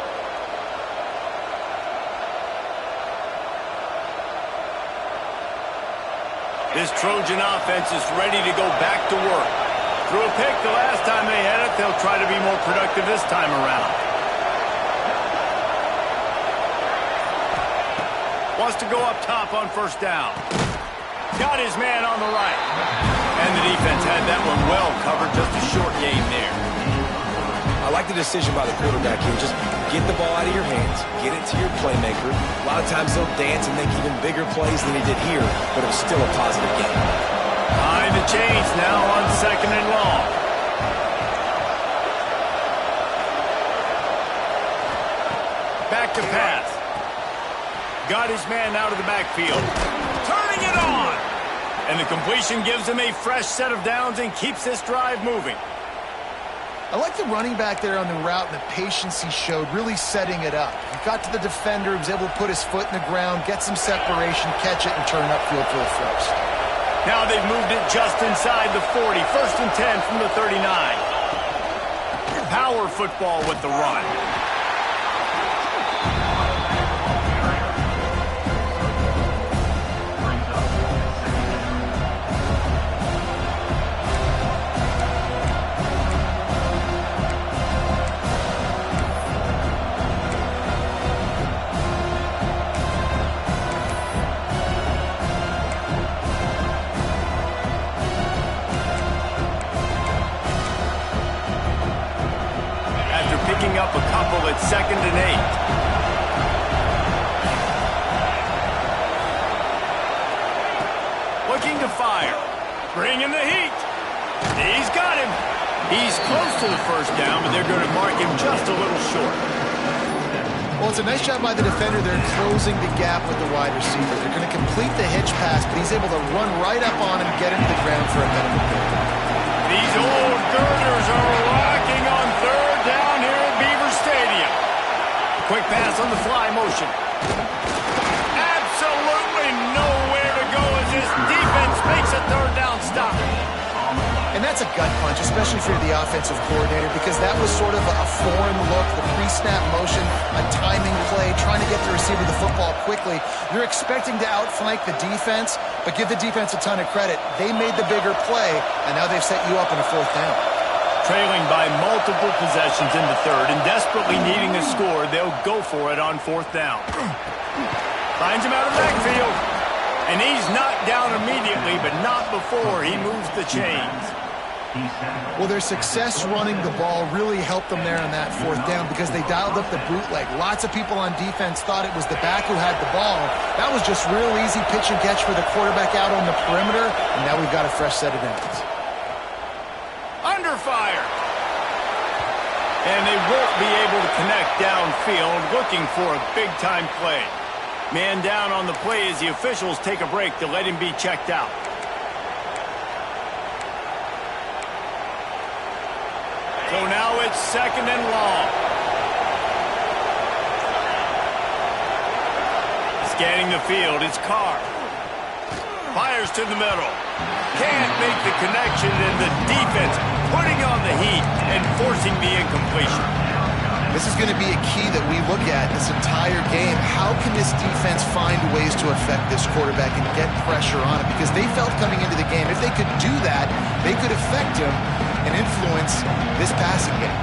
This Trojan offense is ready to go back to work. Threw a pick the last time they had it. They'll try to be more productive this time around. Wants to go up top on first down. Got his man on the right. And the defense had that one well covered. Just a short game there. I like the decision by the quarterback here. Just get the ball out of your hands. Get it to your playmaker. A lot of times they'll dance and make even bigger plays than he did here, but it was still a positive game. Behind the chains now on 2nd and long. Back to pass. Got his man out of the backfield. Turning it on. And the completion gives him a fresh set of downs and keeps this drive moving. I like the running back there on the route and the patience he showed, really setting it up. He got to the defender, he was able to put his foot in the ground, get some separation, catch it, and turn upfield for the first. Now they've moved it just inside the 40. 1st and 10 from the 39. Power football with the run. Up a couple at 2nd and 8. Looking to fire. Bringing the heat. He's got him. He's close to the first down, but they're going to mark him just a little short. Well, it's a nice job by the defender. They're closing the gap with the wide receiver. They're going to complete the hitch pass, but he's able to run right up on him, get him to the ground for a minimum gain. These old girders are rocking on 3rd down here at Beaver Stadium. Quick pass on the fly motion. Absolutely nowhere to go as this defense makes a 3rd down stop. And that's a gut punch, especially if you're the offensive coordinator, because that was sort of a foreign look, the pre-snap motion, a timing play, trying to get the receiver the football quickly. You're expecting to outflank the defense, but give the defense a ton of credit. They made the bigger play, and now they've set you up in a 4th down. Trailing by multiple possessions in the 3rd and desperately needing a score, they'll go for it on 4th down. Finds him out of the backfield. And he's knocked down immediately, but not before he moves the chains. Well, their success running the ball really helped them there on that 4th down because they dialed up the bootleg. Lots of people on defense thought it was the back who had the ball. That was just real easy pitch and catch for the quarterback out on the perimeter, and now we've got a fresh set of downs. Under fire. And they won't be able to connect downfield, looking for a big-time play. Man down on the play as the officials take a break to let him be checked out. So now it's 2nd and long. Scanning the field, it's Carr. Fires to the middle. Can't make the connection, and the defense putting on the heat and forcing the incompletion. This is going to be a key that we look at this entire game. How can this defense find ways to affect this quarterback and get pressure on him? Because they felt coming into the game, if they could do that, they could affect him and influence this passing game.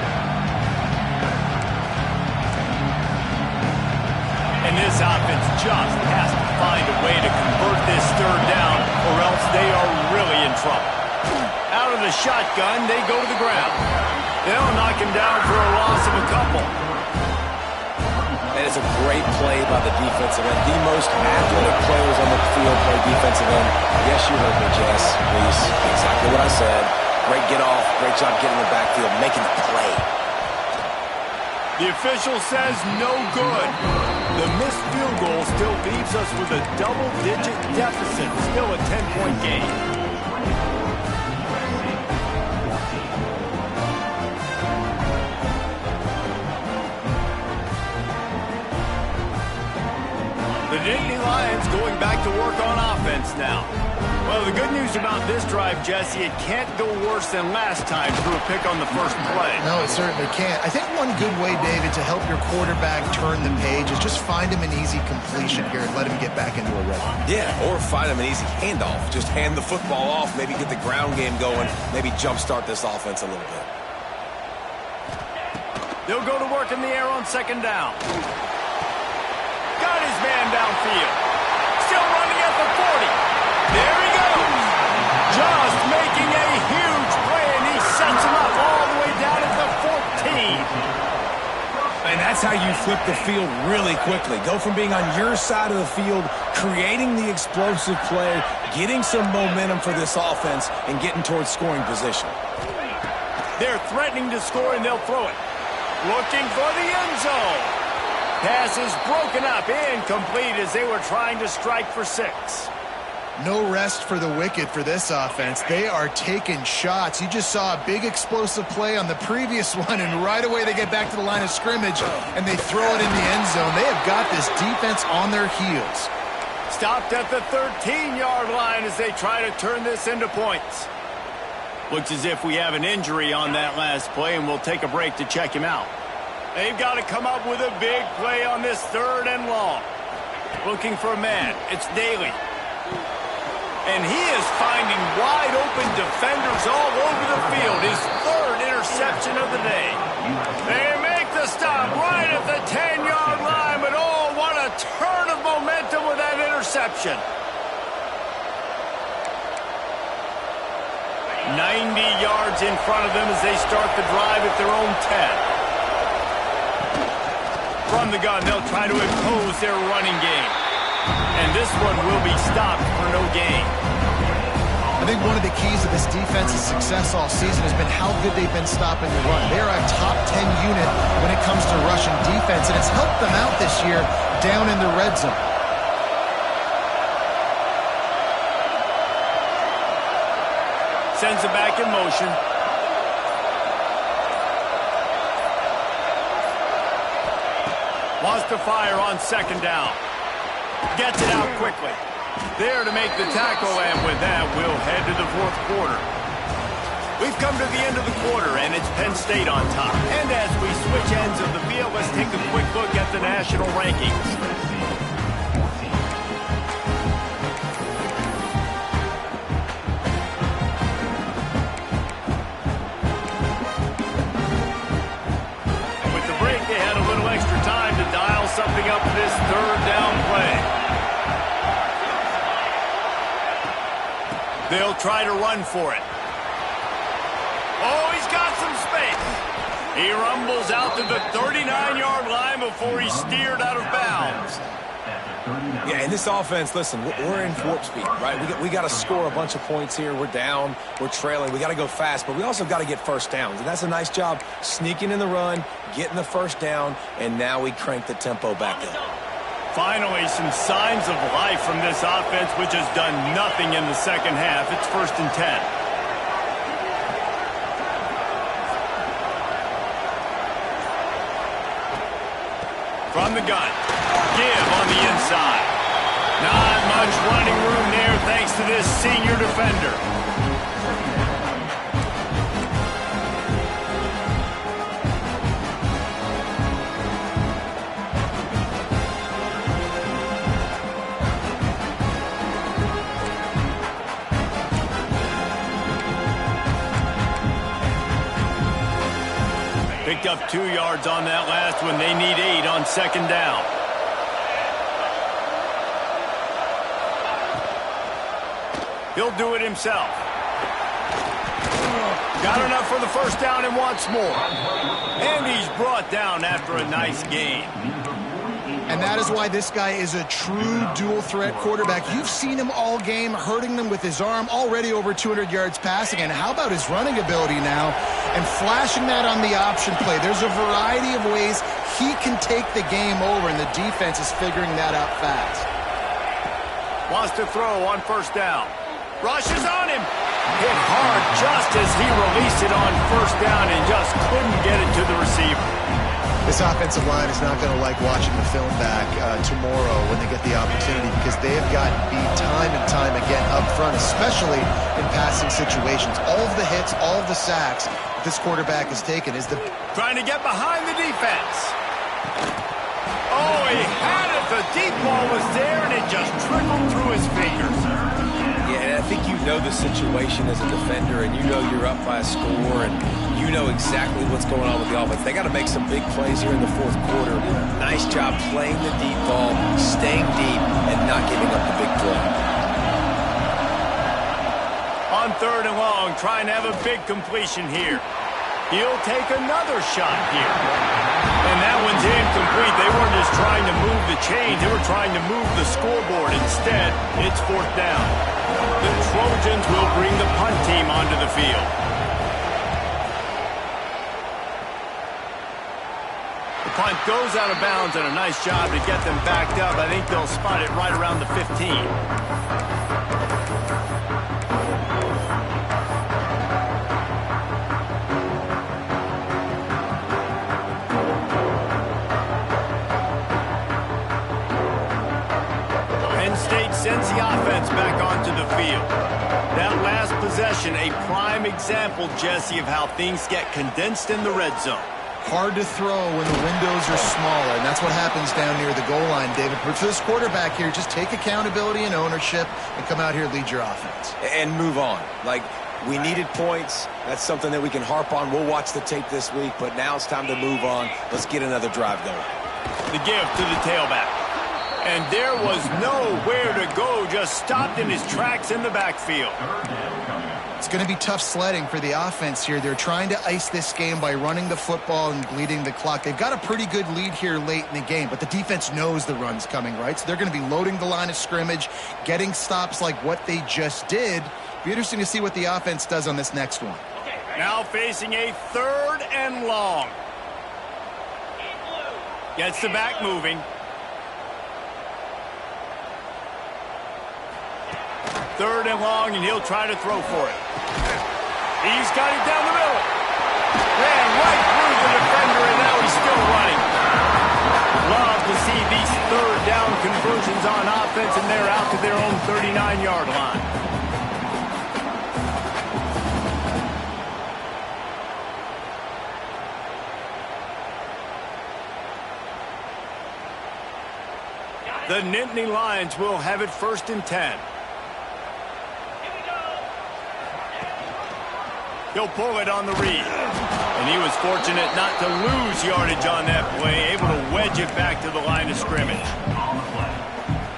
And this offense just has to find a way to convert this 3rd down, or else they are really in trouble. Out of the shotgun, they go to the ground. They'll knock him down for a loss of a couple. And it's a great play by the defensive end. The most athletic players on the field play defensive end. Yes, you heard me, Jess. Reese, exactly what I said. Great get off. Great job getting in the backfield, making the play. The official says no good. The missed field goal still leaves us with a double-digit deficit. Still a 10-point game. The Nittany Lions going back to work on offense now. Well, the good news about this drive, Jesse, it can't go worse than last time through a pick on the first play. No, it certainly can't. I think one good way, David, to help your quarterback turn the page is just find him an easy completion here and let him get back into a rhythm. Yeah, or find him an easy handoff. Just hand the football off, maybe get the ground game going, maybe jumpstart this offense a little bit. They'll go to work in the air on second down. Got his man downfield. Still running at the 40. There he goes. Just making a huge play, and he sets him up all the way down at the 14. And that's how you flip the field really quickly. Go from being on your side of the field, creating the explosive play, getting some momentum for this offense, and getting towards scoring position. They're threatening to score, and they'll throw it. Looking for the end zone. Pass is broken up, incomplete as they were trying to strike for 6. No rest for the wicked for this offense. They are taking shots. You just saw a big explosive play on the previous one, and right away they get back to the line of scrimmage, and they throw it in the end zone. They have got this defense on their heels. Stopped at the 13-yard line as they try to turn this into points. Looks as if we have an injury on that last play, and we'll take a break to check him out. They've got to come up with a big play on this 3rd and long. Looking for a man. It's Daly. And he is finding wide-open defenders all over the field. His 3rd interception of the day. They make the stop right at the 10-yard line, but oh, what a turn of momentum with that interception. 90 yards in front of them as they start the drive at their own 10. From the gun, they'll try to impose their running game. And this one will be stopped for no gain. I think one of the keys to this defense's success all season has been how good they've been stopping the run. They are a top 10 unit when it comes to rushing defense, and it's helped them out this year down in the red zone. Sends it back in motion. Wants to fire on second down. Gets it out quickly. There to make the tackle, and with that, we'll head to the 4th quarter. We've come to the end of the quarter, and it's Penn State on top. And as we switch ends of the field, let's take a quick look at the national rankings. Something up this 3rd down play. They'll try to run for it. Oh, he's got some space. He rumbles out to the 39-yard line before he's steered out of bounds. Yeah, in this offense, listen, we're in warp speed, right? We got to score a bunch of points here. We're down. We're trailing. We got to go fast, but we also got to get first downs. And that's a nice job sneaking in the run, getting the first down, and now we crank the tempo back up. Finally, some signs of life from this offense, which has done nothing in the second half. It's 1st and 10. From the gun. Give on the inside. Not much running room there thanks to this senior defender. Picked up 2 yards on that last one. They need 8 on second down. He'll do it himself. Got enough for the first down and wants more. And he's brought down after a nice gain. And that is why this guy is a true dual-threat quarterback. You've seen him all game, hurting them with his arm, already over 200 yards passing. And how about his running ability now? And flashing that on the option play. There's a variety of ways he can take the game over, and the defense is figuring that out fast. Wants to throw on first down. Rushes on him. Hit hard just as he released it on first down and just couldn't get it to the receiver. This offensive line is not going to like watching the film back tomorrow when they get the opportunity, because they have gotten beat time and time again up front, especially in passing situations. All of the hits, all of the sacks this quarterback has taken is the... Trying to get behind the defense. Oh, he had it. The deep ball was there, and it just trickled through his fingers. Yeah, and I think you know the situation as a defender, and you know you're up by a score, and you know exactly what's going on with the offense. They got to make some big plays here in the fourth quarter. Nice job playing the deep ball, staying deep, and not giving up the big play. On third and long, trying to have a big completion here. He'll take another shot here. And that one's incomplete. They weren't just trying to move the chains. They were trying to move the scoreboard. Instead, it's fourth down. The Trojans will bring the punt team onto the field. The punt goes out of bounds, and a nice job to get them backed up. I think they'll spot it right around the 15. Sends the offense back onto the field. That last possession, a prime example, Jesse, of how things get condensed in the red zone. Hard to throw when the windows are smaller, and that's what happens down near the goal line, David. But for this quarterback here, just take accountability and ownership and come out here and lead your offense. And move on. Like, we needed points. That's something that we can harp on. We'll watch the tape this week, but now it's time to move on. Let's get another drive going. The give to the tailback. And there was nowhere to go, just stopped in his tracks in the backfield. It's going to be tough sledding for the offense here. They're trying to ice this game by running the football and bleeding the clock. They've got a pretty good lead here late in the game, but the defense knows the run's coming, right? So they're going to be loading the line of scrimmage, getting stops like what they just did. Be interesting to see what the offense does on this next one. Now facing a third and long. Gets the back moving. Third and long, and he'll try to throw for it. He's got it down the middle. Ran right through the defender, and now he's still running. Love to see these third down conversions on offense, and they're out to their own 39-yard line. The Nittany Lions will have it first and 10. He'll pull it on the read. And he was fortunate not to lose yardage on that play, able to wedge it back to the line of scrimmage.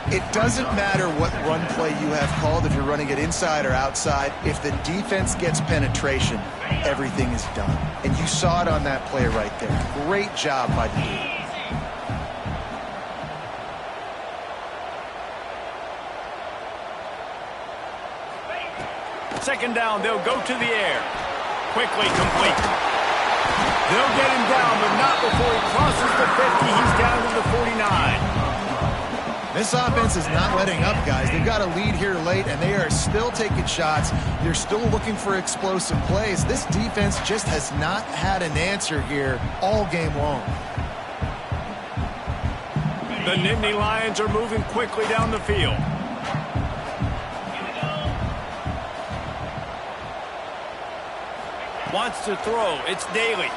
It doesn't matter what run play you have called, if you're running it inside or outside. If the defense gets penetration, everything is done. And you saw it on that play right there. Great job by the defense. Second down, they'll go to the air. Quickly complete. They'll get him down, but not before he crosses the 50. He's down to the 49. This offense is not letting up, guys. They've got a lead here late, and they are still taking shots. They're still looking for explosive plays. This defense just has not had an answer here all game long. The Nittany Lions are moving quickly down the field. Wants to throw. It's Daly.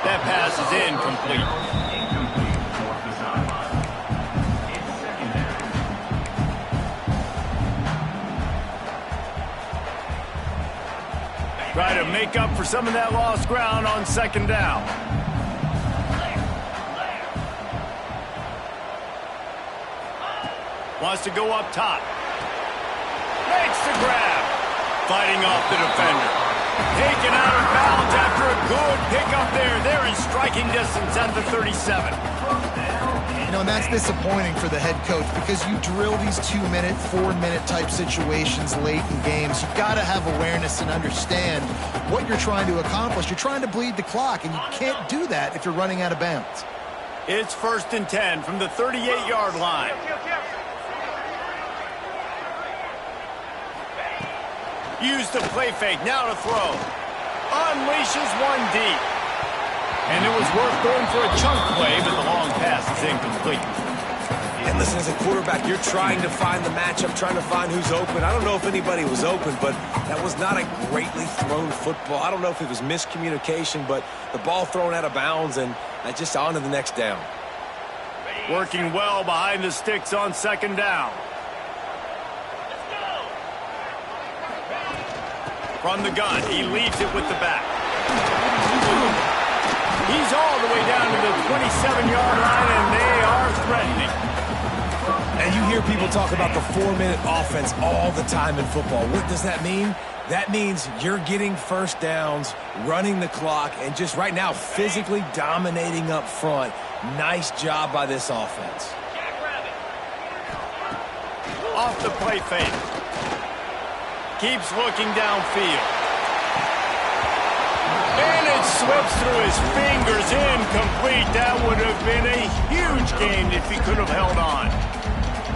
That pass is incomplete. Try to make up for some of that lost ground on second down. Wants to go up top. Makes the grab. Fighting off the defender. Taken out of bounds after a good pickup there. They're in striking distance at the 37. And that's disappointing for the head coach because you drill these 2-minute, 4-minute type situations late in games. You've got to have awareness and understand what you're trying to accomplish. You're trying to bleed the clock, and you can't do that if you're running out of bounds. It's 1st and 10 from the 38-yard line. Use the play fake, now to throw. Unleashes one deep. And it was worth going for a chunk play, but the long pass is incomplete. And listen, as a quarterback, you're trying to find the matchup, trying to find who's open. I don't know if anybody was open, but that was not a greatly thrown football. I don't know if it was miscommunication, but the ball thrown out of bounds, and just on to the next down. Working well behind the sticks on 2nd down. From the gun, he leads it with the back. He's all the way down to the 27-yard line, and they are threatening. And you hear people talk about the 4-minute offense all the time in football. What does that mean? That means you're getting first downs, running the clock, and just right now physically dominating up front. Nice job by this offense. Off the play fake. Keeps looking downfield. And it slips through his fingers, incomplete. That would have been a huge gain if he could have held on.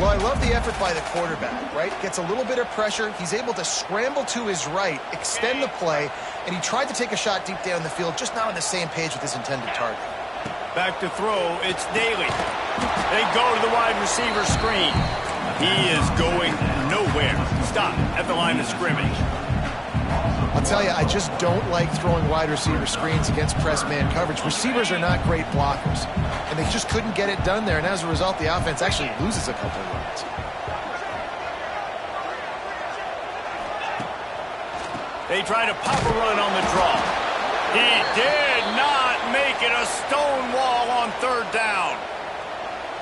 Well, I love the effort by the quarterback, right? Gets a little bit of pressure. He's able to scramble to his right, extend the play, and he tried to take a shot deep down the field, just not on the same page with his intended target. Back to throw, it's Daly. They go to the wide receiver screen. He is going nowhere. Stop at the line of scrimmage. I'll tell you, I just don't like throwing wide receiver screens against press man coverage. Receivers are not great blockers, and they just couldn't get it done there, and as a result, the offense actually loses a couple of runs. They try to pop a run on the draw. He did not make it. A stone wall on 3rd down.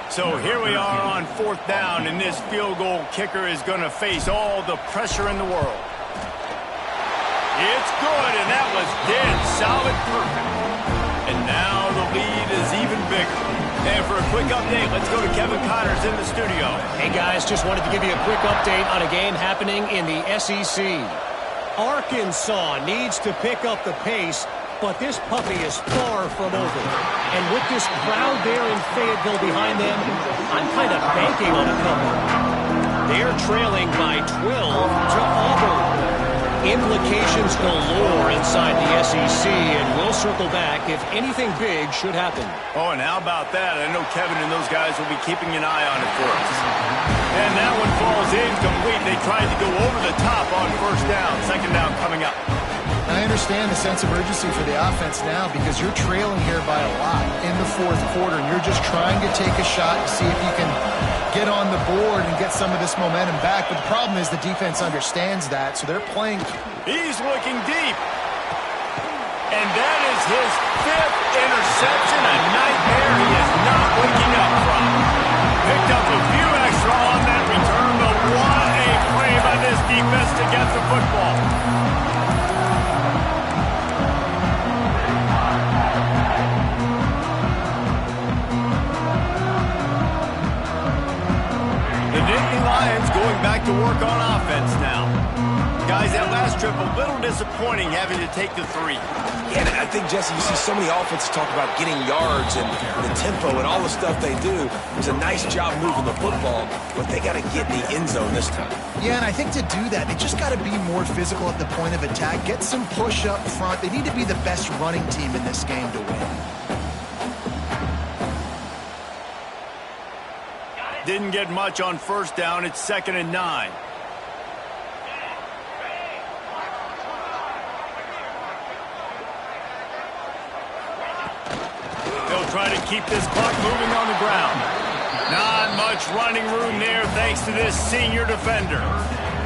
So here we are on 4th down, and this field goal kicker is going to face all the pressure in the world. It's good, and that was dead solid perfect. And now the lead is even bigger. And for a quick update, let's go to Kevin Connors in the studio. Hey, guys, just wanted to give you a quick update on a game happening in the SEC. Arkansas needs to pick up the pace, but this puppy is far from over. And with this crowd there in Fayetteville behind them, I'm kind of banking on a couple. They're trailing by 12 to Auburn. Implications galore inside the SEC, and we'll circle back if anything big should happen. Oh, and how about that? I know Kevin and those guys will be keeping an eye on it for us. And that one falls incomplete. They tried to go over the top on 1st down. 2nd down coming up. I understand the sense of urgency for the offense now because you're trailing here by a lot in the 4th quarter, and you're just trying to take a shot to see if you can get on the board and get some of this momentum back. But the problem is the defense understands that, so they're playing. He's looking deep. And that is his 5th interception, a nightmare he is not waking up from. Picked up a few extra on that return, but what a play by this defense to get the football. The Nittany Lions going back to work on offense now. Guys, that last trip, a little disappointing having to take the 3. Yeah, and I think, Jesse, you see so many offenses talk about getting yards and the tempo and all the stuff they do. It's a nice job moving the football, but they got to get in the end zone this time. Yeah, and I think to do that, they just got to be more physical at the point of attack, get some push up front. They need to be the best running team in this game to win. Didn't get much on 1st down. It's 2nd and 9. They'll try to keep this clock moving on the ground. Not much running room there thanks to this senior defender.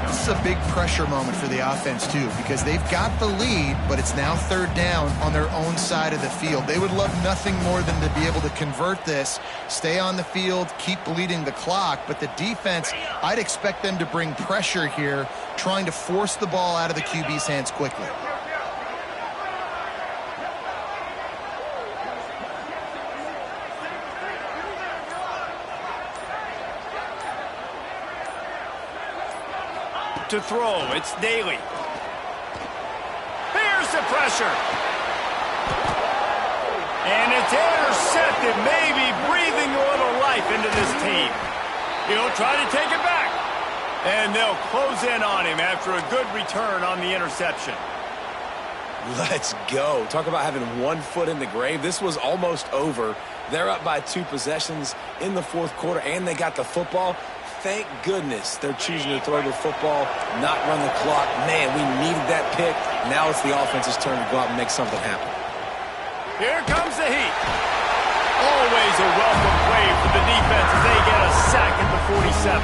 This is a big pressure moment for the offense, too, because they've got the lead, but it's now 3rd down on their own side of the field. They would love nothing more than to be able to convert this, stay on the field, keep bleeding the clock. But the defense, I'd expect them to bring pressure here, trying to force the ball out of the QB's hands quickly. to throw. It's Daly. Here's the pressure. And it's intercepted, maybe breathing a little life into this team. He'll try to take it back. And they'll close in on him after a good return on the interception. Let's go. Talk about having one foot in the grave. This was almost over. They're up by 2 possessions in the fourth quarter, and they got the football. Thank goodness they're choosing to throw the football, not run the clock. Man, we needed that pick. Now it's the offense's turn to go out and make something happen. Here comes the heat. Always a welcome play for the defense as they get a sack at the 47.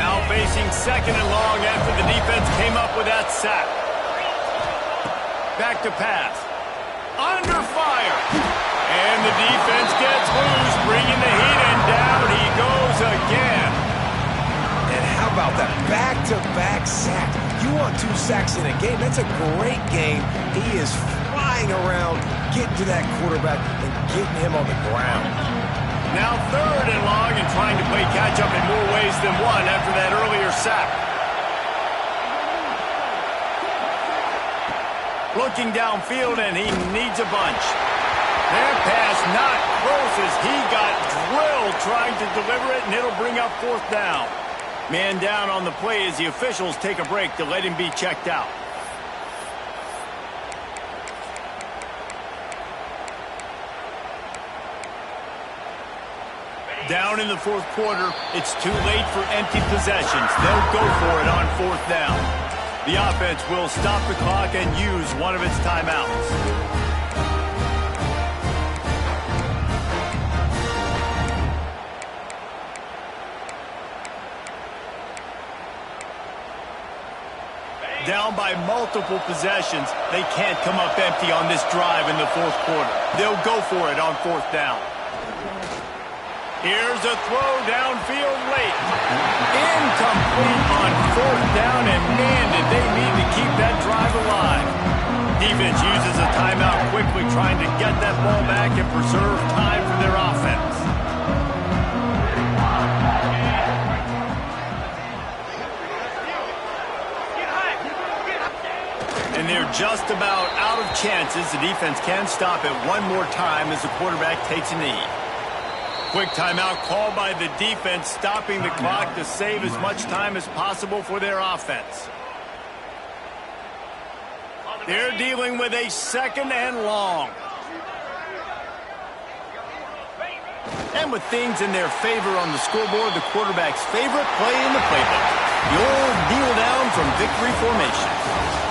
Now facing second and long after the defense came up with that sack. Back to pass. Under fire. And the defense gets loose, bringing the heat, and down he goes again. And how about that back-to-back sack? You want 2 sacks in a game. That's a great game. He is flying around, getting to that quarterback and getting him on the ground. Now third and long and trying to play catch-up in more ways than one after that earlier sack. Looking downfield, and he needs a bunch. That pass not close as he got drilled trying to deliver it, and it'll bring up fourth down. Man down on the play as the officials take a break to let him be checked out. Down in the fourth quarter, it's too late for empty possessions. They'll go for it on fourth down. The offense will stop the clock and use one of its timeouts. Down by multiple possessions, they can't come up empty on this drive in the fourth quarter. They'll go for it on fourth down. Here's a throw downfield late. Incomplete on fourth down, and man, did they need to keep that drive alive. Defense uses a timeout quickly, trying to get that ball back and preserve time for their offense. And they're just about out of chances. The defense can stop it one more time as the quarterback takes a knee. Quick timeout called by the defense, stopping the clock to save as much time as possible for their offense. They're dealing with a second and long. And with things in their favor on the scoreboard, the quarterback's favorite play in the playbook. The old kneel down from victory formation.